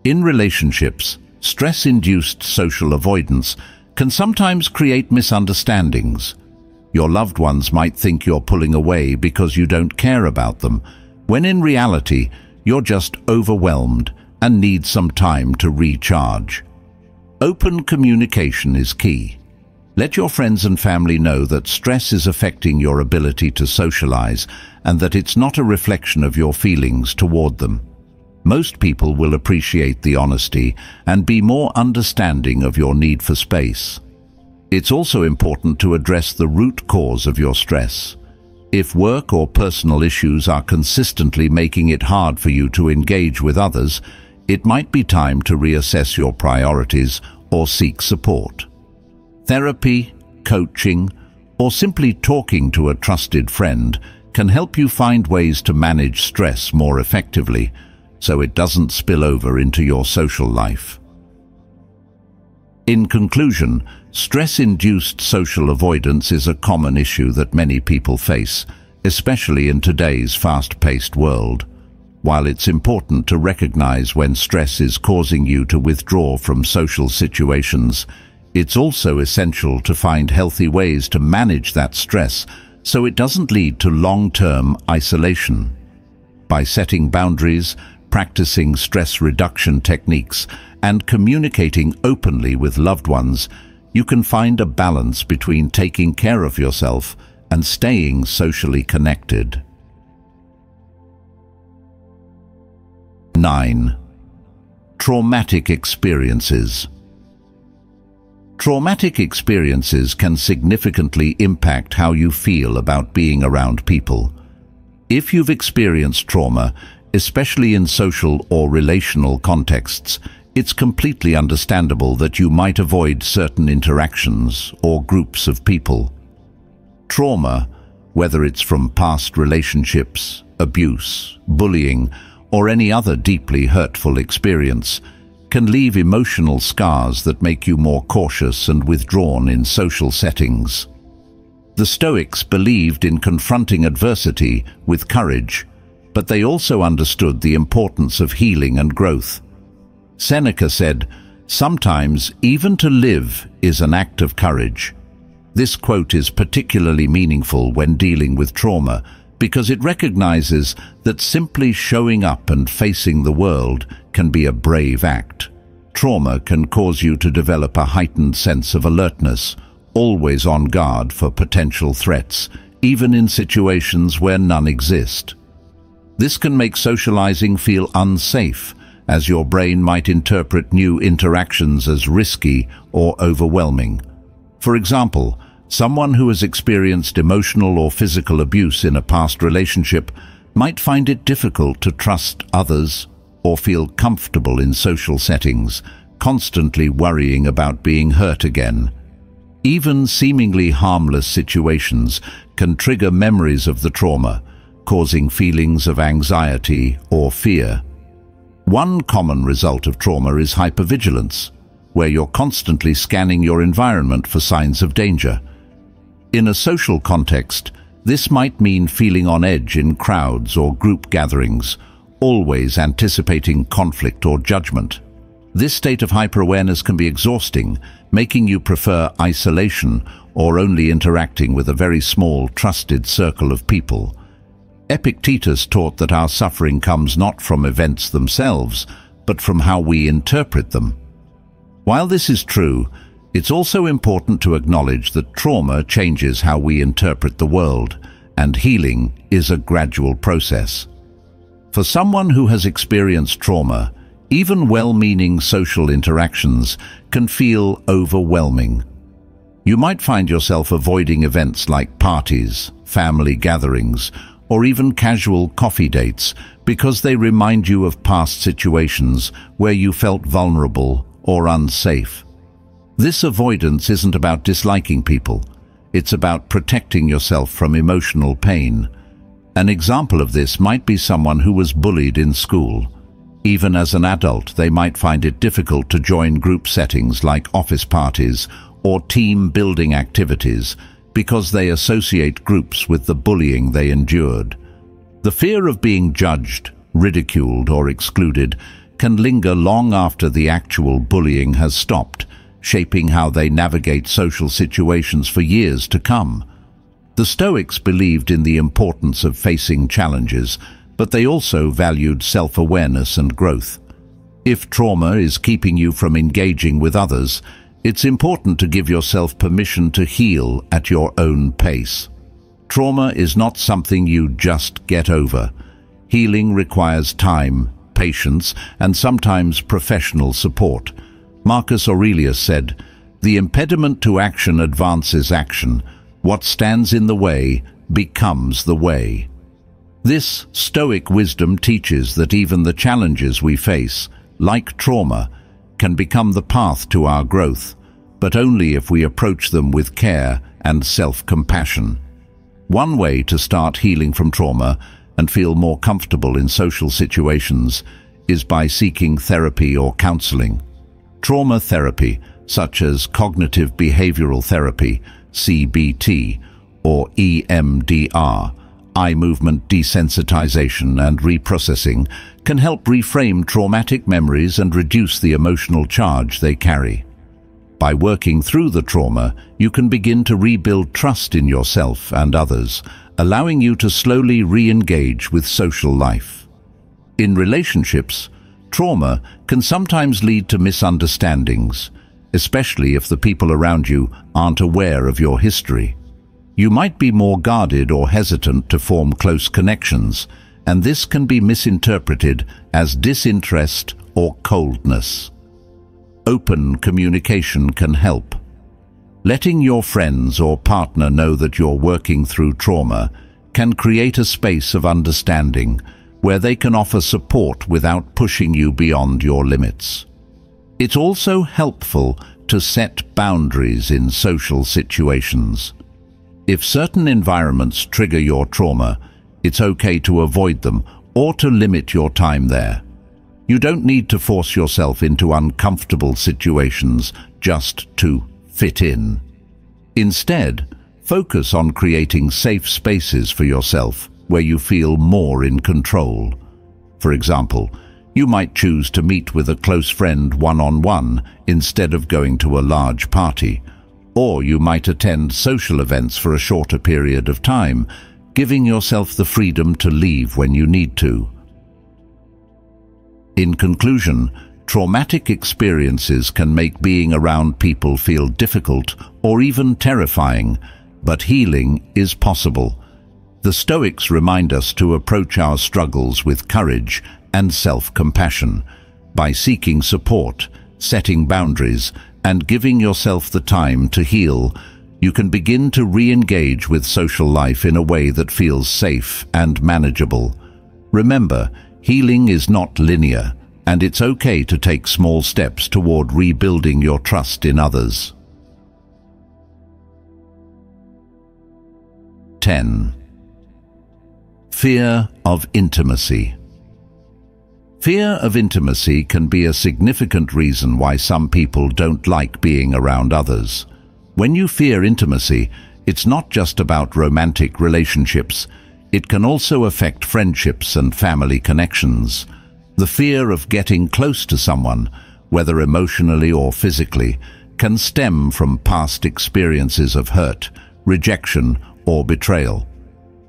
In relationships, stress-induced social avoidance can sometimes create misunderstandings. Your loved ones might think you're pulling away because you don't care about them, when in reality, you're just overwhelmed and need some time to recharge. Open communication is key. Let your friends and family know that stress is affecting your ability to socialize and that it's not a reflection of your feelings toward them. Most people will appreciate the honesty and be more understanding of your need for space. It's also important to address the root cause of your stress. If work or personal issues are consistently making it hard for you to engage with others, it might be time to reassess your priorities or seek support. Therapy, coaching, or simply talking to a trusted friend can help you find ways to manage stress more effectively, so it doesn't spill over into your social life. In conclusion, stress-induced social avoidance is a common issue that many people face, especially in today's fast-paced world. While it's important to recognize when stress is causing you to withdraw from social situations, it's also essential to find healthy ways to manage that stress so it doesn't lead to long-term isolation. By setting boundaries, practicing stress reduction techniques, and communicating openly with loved ones, you can find a balance between taking care of yourself and staying socially connected. 9. Traumatic experiences. Traumatic experiences can significantly impact how you feel about being around people. If you've experienced trauma, especially in social or relational contexts, it's completely understandable that you might avoid certain interactions or groups of people. Trauma, whether it's from past relationships, abuse, bullying, or any other deeply hurtful experience, can leave emotional scars that make you more cautious and withdrawn in social settings. The Stoics believed in confronting adversity with courage, but they also understood the importance of healing and growth. Seneca said, "Sometimes even to live is an act of courage." This quote is particularly meaningful when dealing with trauma because it recognizes that simply showing up and facing the world can be a brave act. Trauma can cause you to develop a heightened sense of alertness, always on guard for potential threats, even in situations where none exist. This can make socializing feel unsafe, as your brain might interpret new interactions as risky or overwhelming. For example, someone who has experienced emotional or physical abuse in a past relationship might find it difficult to trust others or feel comfortable in social settings, constantly worrying about being hurt again. Even seemingly harmless situations can trigger memories of the trauma, causing feelings of anxiety or fear. One common result of trauma is hypervigilance, where you're constantly scanning your environment for signs of danger. In a social context, this might mean feeling on edge in crowds or group gatherings, always anticipating conflict or judgment. This state of hyper-awareness can be exhausting, making you prefer isolation or only interacting with a very small, trusted circle of people. Epictetus taught that our suffering comes not from events themselves, but from how we interpret them. While this is true, it's also important to acknowledge that trauma changes how we interpret the world, and healing is a gradual process. For someone who has experienced trauma, even well-meaning social interactions can feel overwhelming. You might find yourself avoiding events like parties, family gatherings, or even casual coffee dates because they remind you of past situations where you felt vulnerable or unsafe. This avoidance isn't about disliking people. It's about protecting yourself from emotional pain. An example of this might be someone who was bullied in school. Even as an adult, they might find it difficult to join group settings like office parties or team-building activities because they associate groups with the bullying they endured. The fear of being judged, ridiculed, or excluded can linger long after the actual bullying has stopped, shaping how they navigate social situations for years to come. The Stoics believed in the importance of facing challenges, but they also valued self-awareness and growth. If trauma is keeping you from engaging with others, it's important to give yourself permission to heal at your own pace. Trauma is not something you just get over. Healing requires time, patience, and sometimes professional support. Marcus Aurelius said, "The impediment to action advances action. What stands in the way becomes the way." This Stoic wisdom teaches that even the challenges we face, like trauma, can become the path to our growth, but only if we approach them with care and self-compassion. One way to start healing from trauma and feel more comfortable in social situations is by seeking therapy or counseling. Trauma therapy, such as cognitive behavioral therapy, CBT, or EMDR, eye movement desensitization and reprocessing, can help reframe traumatic memories and reduce the emotional charge they carry. By working through the trauma, you can begin to rebuild trust in yourself and others, allowing you to slowly re-engage with social life. In relationships, trauma can sometimes lead to misunderstandings, especially if the people around you aren't aware of your history. You might be more guarded or hesitant to form close connections, and this can be misinterpreted as disinterest or coldness. Open communication can help. Letting your friends or partner know that you're working through trauma can create a space of understanding where they can offer support without pushing you beyond your limits. It's also helpful to set boundaries in social situations. If certain environments trigger your trauma, it's okay to avoid them or to limit your time there. You don't need to force yourself into uncomfortable situations just to fit in. Instead, focus on creating safe spaces for yourself where you feel more in control. For example, you might choose to meet with a close friend one-on-one instead of going to a large party, or you might attend social events for a shorter period of time, giving yourself the freedom to leave when you need to. In conclusion, traumatic experiences can make being around people feel difficult or even terrifying, but healing is possible. The Stoics remind us to approach our struggles with courage and self-compassion. By seeking support, setting boundaries, and giving yourself the time to heal, you can begin to re-engage with social life in a way that feels safe and manageable. Remember, healing is not linear, and it's okay to take small steps toward rebuilding your trust in others. 10. Fear of intimacy. Fear of intimacy can be a significant reason why some people don't like being around others. When you fear intimacy, it's not just about romantic relationships. It can also affect friendships and family connections. The fear of getting close to someone, whether emotionally or physically, can stem from past experiences of hurt, rejection, or betrayal.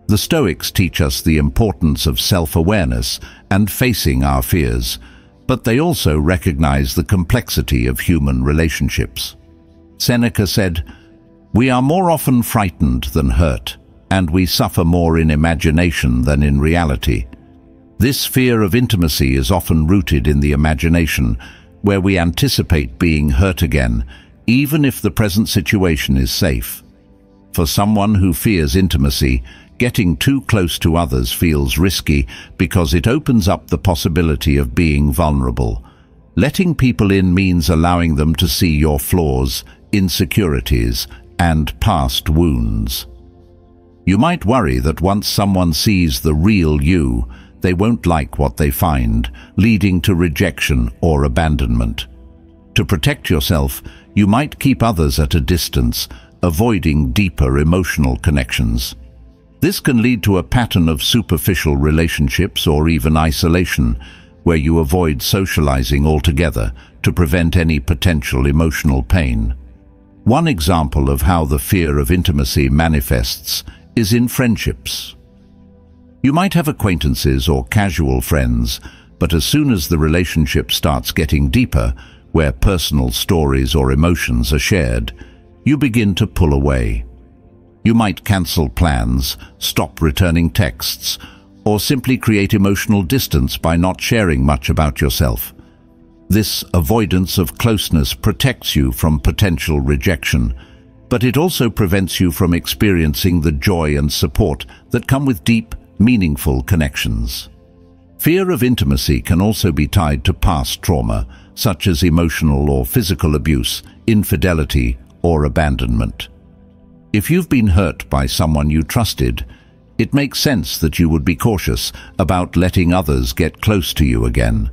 The Stoics teach us the importance of self-awareness and facing our fears, but they also recognize the complexity of human relationships. Seneca said, "We are more often frightened than hurt, and we suffer more in imagination than in reality." This fear of intimacy is often rooted in the imagination, where we anticipate being hurt again, even if the present situation is safe. For someone who fears intimacy, getting too close to others feels risky because it opens up the possibility of being vulnerable. Letting people in means allowing them to see your flaws, insecurities, and past wounds. You might worry that once someone sees the real you, they won't like what they find, leading to rejection or abandonment. To protect yourself, you might keep others at a distance, avoiding deeper emotional connections. This can lead to a pattern of superficial relationships or even isolation, where you avoid socializing altogether to prevent any potential emotional pain. One example of how the fear of intimacy manifests is in friendships. You might have acquaintances or casual friends, but as soon as the relationship starts getting deeper, where personal stories or emotions are shared, you begin to pull away. You might cancel plans, stop returning texts, or simply create emotional distance by not sharing much about yourself. This avoidance of closeness protects you from potential rejection, but it also prevents you from experiencing the joy and support that come with deep, meaningful connections. Fear of intimacy can also be tied to past trauma, such as emotional or physical abuse, infidelity, or abandonment. If you've been hurt by someone you trusted, it makes sense that you would be cautious about letting others get close to you again.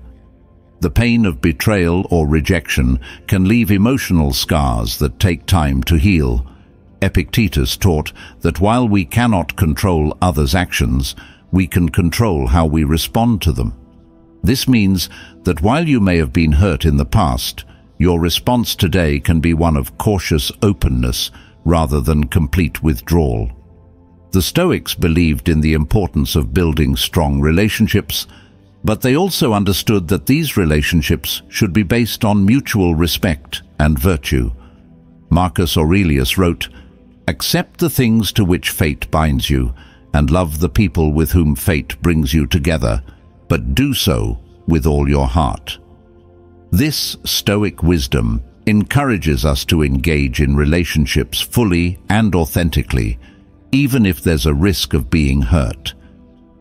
The pain of betrayal or rejection can leave emotional scars that take time to heal. Epictetus taught that while we cannot control others' actions, we can control how we respond to them. This means that while you may have been hurt in the past, your response today can be one of cautious openness rather than complete withdrawal. The Stoics believed in the importance of building strong relationships, but they also understood that these relationships should be based on mutual respect and virtue. Marcus Aurelius wrote, "Accept the things to which fate binds you, and love the people with whom fate brings you together, but do so with all your heart." This Stoic wisdom encourages us to engage in relationships fully and authentically, even if there's a risk of being hurt.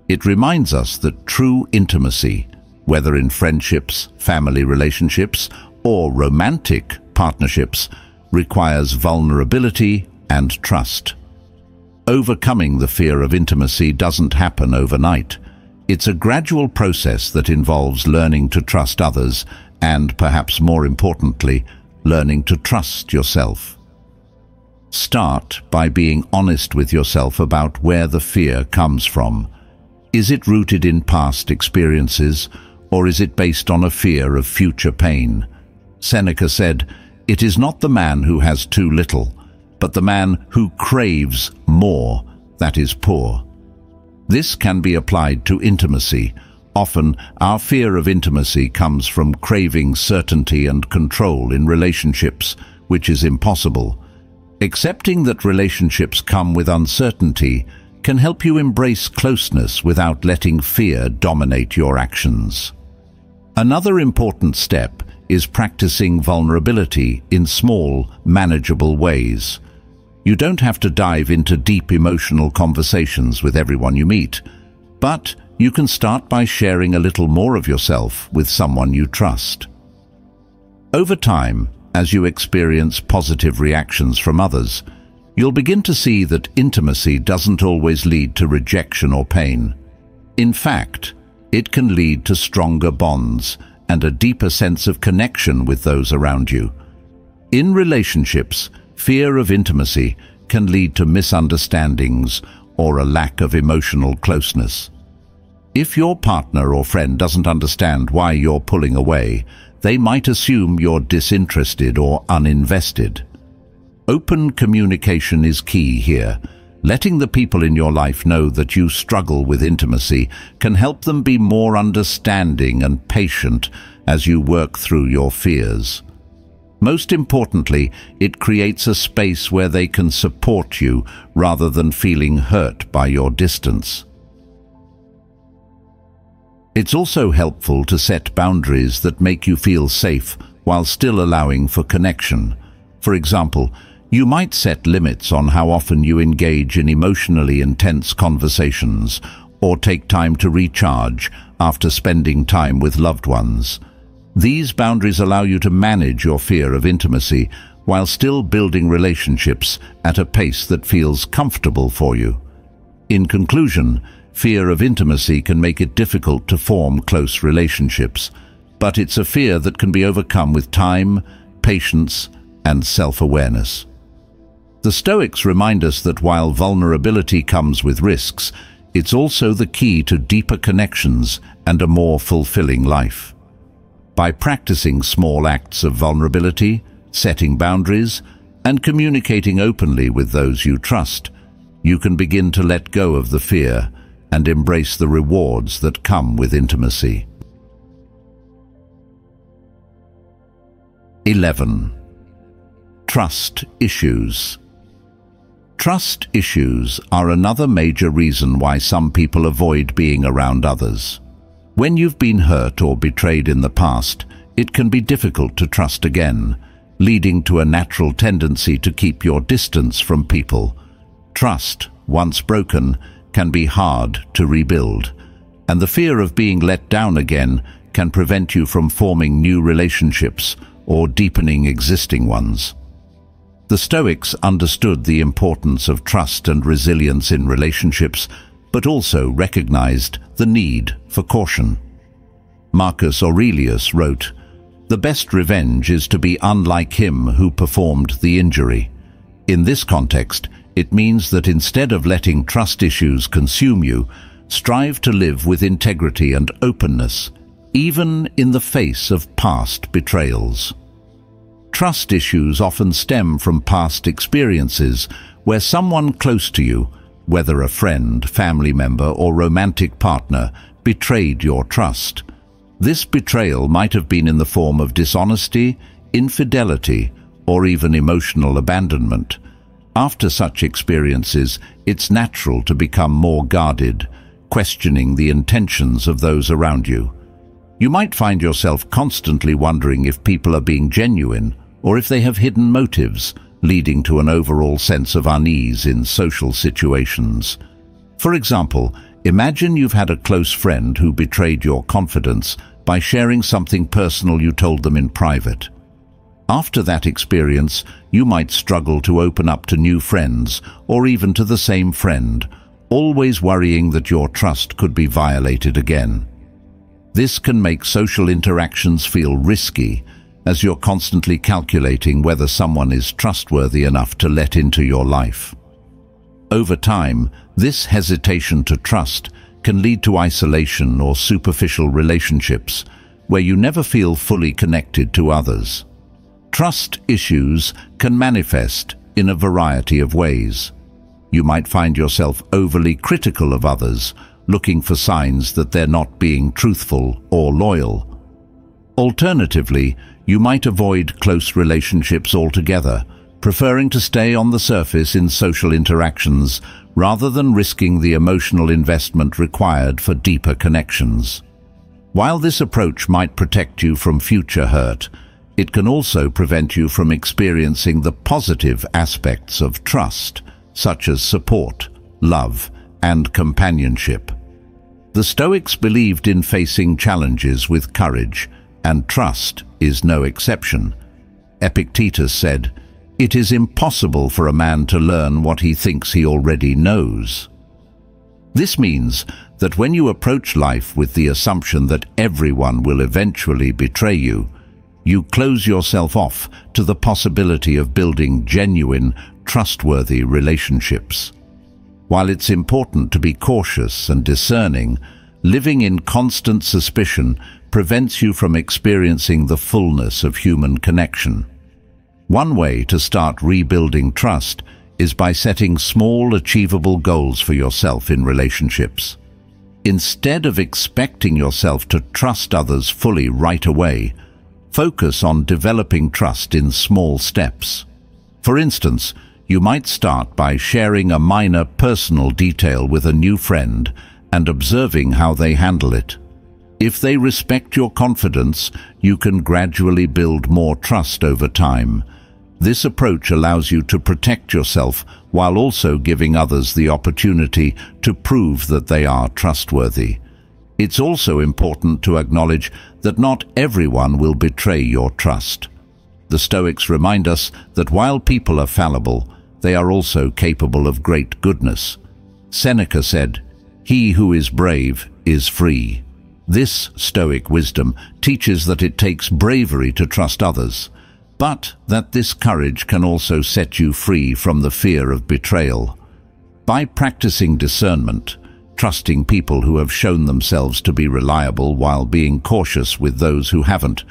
It reminds us that true intimacy, whether in friendships, family relationships, or romantic partnerships, requires vulnerability and trust. Overcoming the fear of intimacy doesn't happen overnight. It's a gradual process that involves learning to trust others and, perhaps more importantly, learning to trust yourself. Start by being honest with yourself about where the fear comes from. Is it rooted in past experiences, or is it based on a fear of future pain? Seneca said, "It is not the man who has too little, but the man who craves more that is poor." This can be applied to intimacy. Often, our fear of intimacy comes from craving certainty and control in relationships, which is impossible. Accepting that relationships come with uncertainty can help you embrace closeness without letting fear dominate your actions. Another important step is practicing vulnerability in small, manageable ways. You don't have to dive into deep emotional conversations with everyone you meet, but you can start by sharing a little more of yourself with someone you trust. Over time, as you experience positive reactions from others, you'll begin to see that intimacy doesn't always lead to rejection or pain. In fact, it can lead to stronger bonds and a deeper sense of connection with those around you. In relationships, fear of intimacy can lead to misunderstandings or a lack of emotional closeness. If your partner or friend doesn't understand why you're pulling away, they might assume you're disinterested or uninvested. Open communication is key here. Letting the people in your life know that you struggle with intimacy can help them be more understanding and patient as you work through your fears. Most importantly, it creates a space where they can support you rather than feeling hurt by your distance. It's also helpful to set boundaries that make you feel safe while still allowing for connection. For example, you might set limits on how often you engage in emotionally intense conversations or take time to recharge after spending time with loved ones. These boundaries allow you to manage your fear of intimacy while still building relationships at a pace that feels comfortable for you. In conclusion, fear of intimacy can make it difficult to form close relationships, but it's a fear that can be overcome with time, patience, and self-awareness. The Stoics remind us that while vulnerability comes with risks, it's also the key to deeper connections and a more fulfilling life. By practicing small acts of vulnerability, setting boundaries, and communicating openly with those you trust, you can begin to let go of the fear and embrace the rewards that come with intimacy. 11. Trust issues. Trust issues are another major reason why some people avoid being around others. When you've been hurt or betrayed in the past, it can be difficult to trust again, leading to a natural tendency to keep your distance from people. Trust, once broken, can be hard to rebuild, and the fear of being let down again can prevent you from forming new relationships or deepening existing ones. The Stoics understood the importance of trust and resilience in relationships, but also recognized the need for caution. Marcus Aurelius wrote, "The best revenge is to be unlike him who performed the injury." In this context, it means that instead of letting trust issues consume you, strive to live with integrity and openness, even in the face of past betrayals. Trust issues often stem from past experiences where someone close to you, whether a friend, family member, or romantic partner, betrayed your trust. This betrayal might have been in the form of dishonesty, infidelity, or even emotional abandonment. After such experiences, it's natural to become more guarded, questioning the intentions of those around you. You might find yourself constantly wondering if people are being genuine or if they have hidden motives, leading to an overall sense of unease in social situations. For example, imagine you've had a close friend who betrayed your confidence by sharing something personal you told them in private. After that experience, you might struggle to open up to new friends or even to the same friend, always worrying that your trust could be violated again. This can make social interactions feel risky, as you're constantly calculating whether someone is trustworthy enough to let into your life. Over time, this hesitation to trust can lead to isolation or superficial relationships, where you never feel fully connected to others. Trust issues can manifest in a variety of ways. You might find yourself overly critical of others, looking for signs that they're not being truthful or loyal. Alternatively, you might avoid close relationships altogether, preferring to stay on the surface in social interactions rather than risking the emotional investment required for deeper connections. While this approach might protect you from future hurt, it can also prevent you from experiencing the positive aspects of trust, such as support, love, and companionship. The Stoics believed in facing challenges with courage, and trust is no exception. Epictetus said, "It is impossible for a man to learn what he thinks he already knows." This means that when you approach life with the assumption that everyone will eventually betray you, you close yourself off to the possibility of building genuine, trustworthy relationships. While it's important to be cautious and discerning, living in constant suspicion prevents you from experiencing the fullness of human connection. One way to start rebuilding trust is by setting small, achievable goals for yourself in relationships. Instead of expecting yourself to trust others fully right away, focus on developing trust in small steps. For instance, you might start by sharing a minor personal detail with a new friend and observing how they handle it. If they respect your confidence, you can gradually build more trust over time. This approach allows you to protect yourself while also giving others the opportunity to prove that they are trustworthy. It's also important to acknowledge that not everyone will betray your trust. The Stoics remind us that while people are fallible, they are also capable of great goodness. Seneca said, He who is brave is free. This Stoic wisdom teaches that it takes bravery to trust others, but that this courage can also set you free from the fear of betrayal. By practicing discernment, trusting people who have shown themselves to be reliable while being cautious with those who haven't,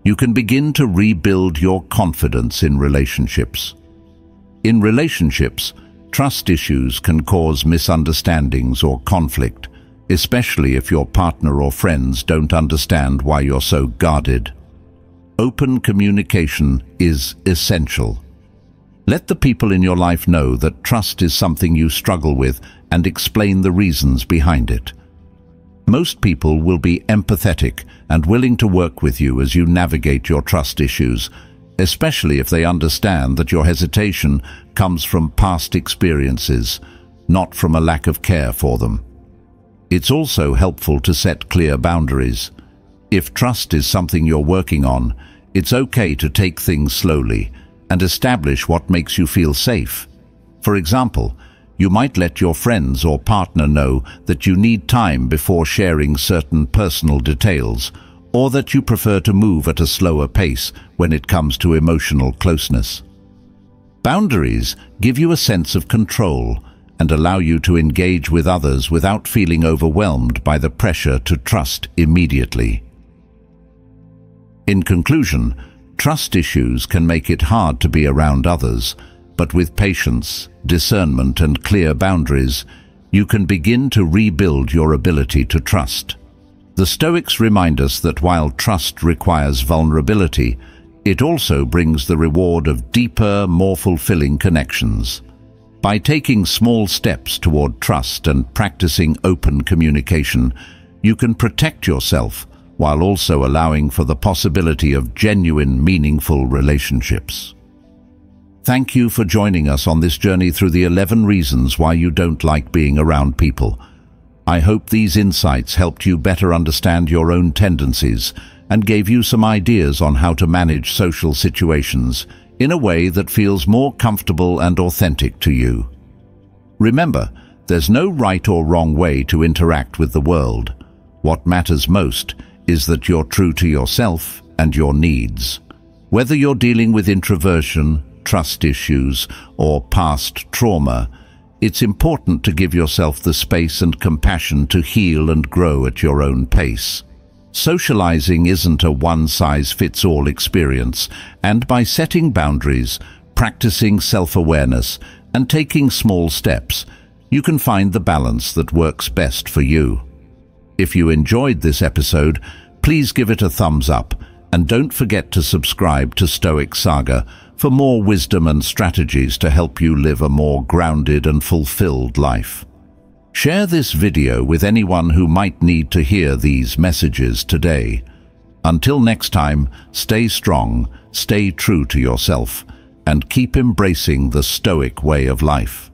you can begin to rebuild your confidence in relationships. In relationships, trust issues can cause misunderstandings or conflict, especially if your partner or friends don't understand why you're so guarded. Open communication is essential. Let the people in your life know that trust is something you struggle with and explain the reasons behind it. Most people will be empathetic and willing to work with you as you navigate your trust issues, especially if they understand that your hesitation comes from past experiences, not from a lack of care for them. It's also helpful to set clear boundaries. If trust is something you're working on, it's okay to take things slowly and establish what makes you feel safe. For example, you might let your friends or partner know that you need time before sharing certain personal details, or that you prefer to move at a slower pace when it comes to emotional closeness. Boundaries give you a sense of control and allow you to engage with others without feeling overwhelmed by the pressure to trust immediately. In conclusion, trust issues can make it hard to be around others, but with patience, discernment, and clear boundaries, you can begin to rebuild your ability to trust. The Stoics remind us that while trust requires vulnerability, it also brings the reward of deeper, more fulfilling connections. By taking small steps toward trust and practicing open communication, you can protect yourself while also allowing for the possibility of genuine, meaningful relationships. Thank you for joining us on this journey through the 11 reasons why you don't like being around people. I hope these insights helped you better understand your own tendencies and gave you some ideas on how to manage social situations in a way that feels more comfortable and authentic to you. Remember, there's no right or wrong way to interact with the world. What matters most is that you're true to yourself and your needs. Whether you're dealing with introversion, trust issues, or past trauma, it's important to give yourself the space and compassion to heal and grow at your own pace. Socializing isn't a one-size-fits-all experience, and by setting boundaries, practicing self-awareness, and taking small steps, you can find the balance that works best for you. If you enjoyed this episode, please give it a thumbs up, and don't forget to subscribe to Stoic Saga for more wisdom and strategies to help you live a more grounded and fulfilled life. Share this video with anyone who might need to hear these messages today. Until next time, stay strong, stay true to yourself, and keep embracing the Stoic way of life.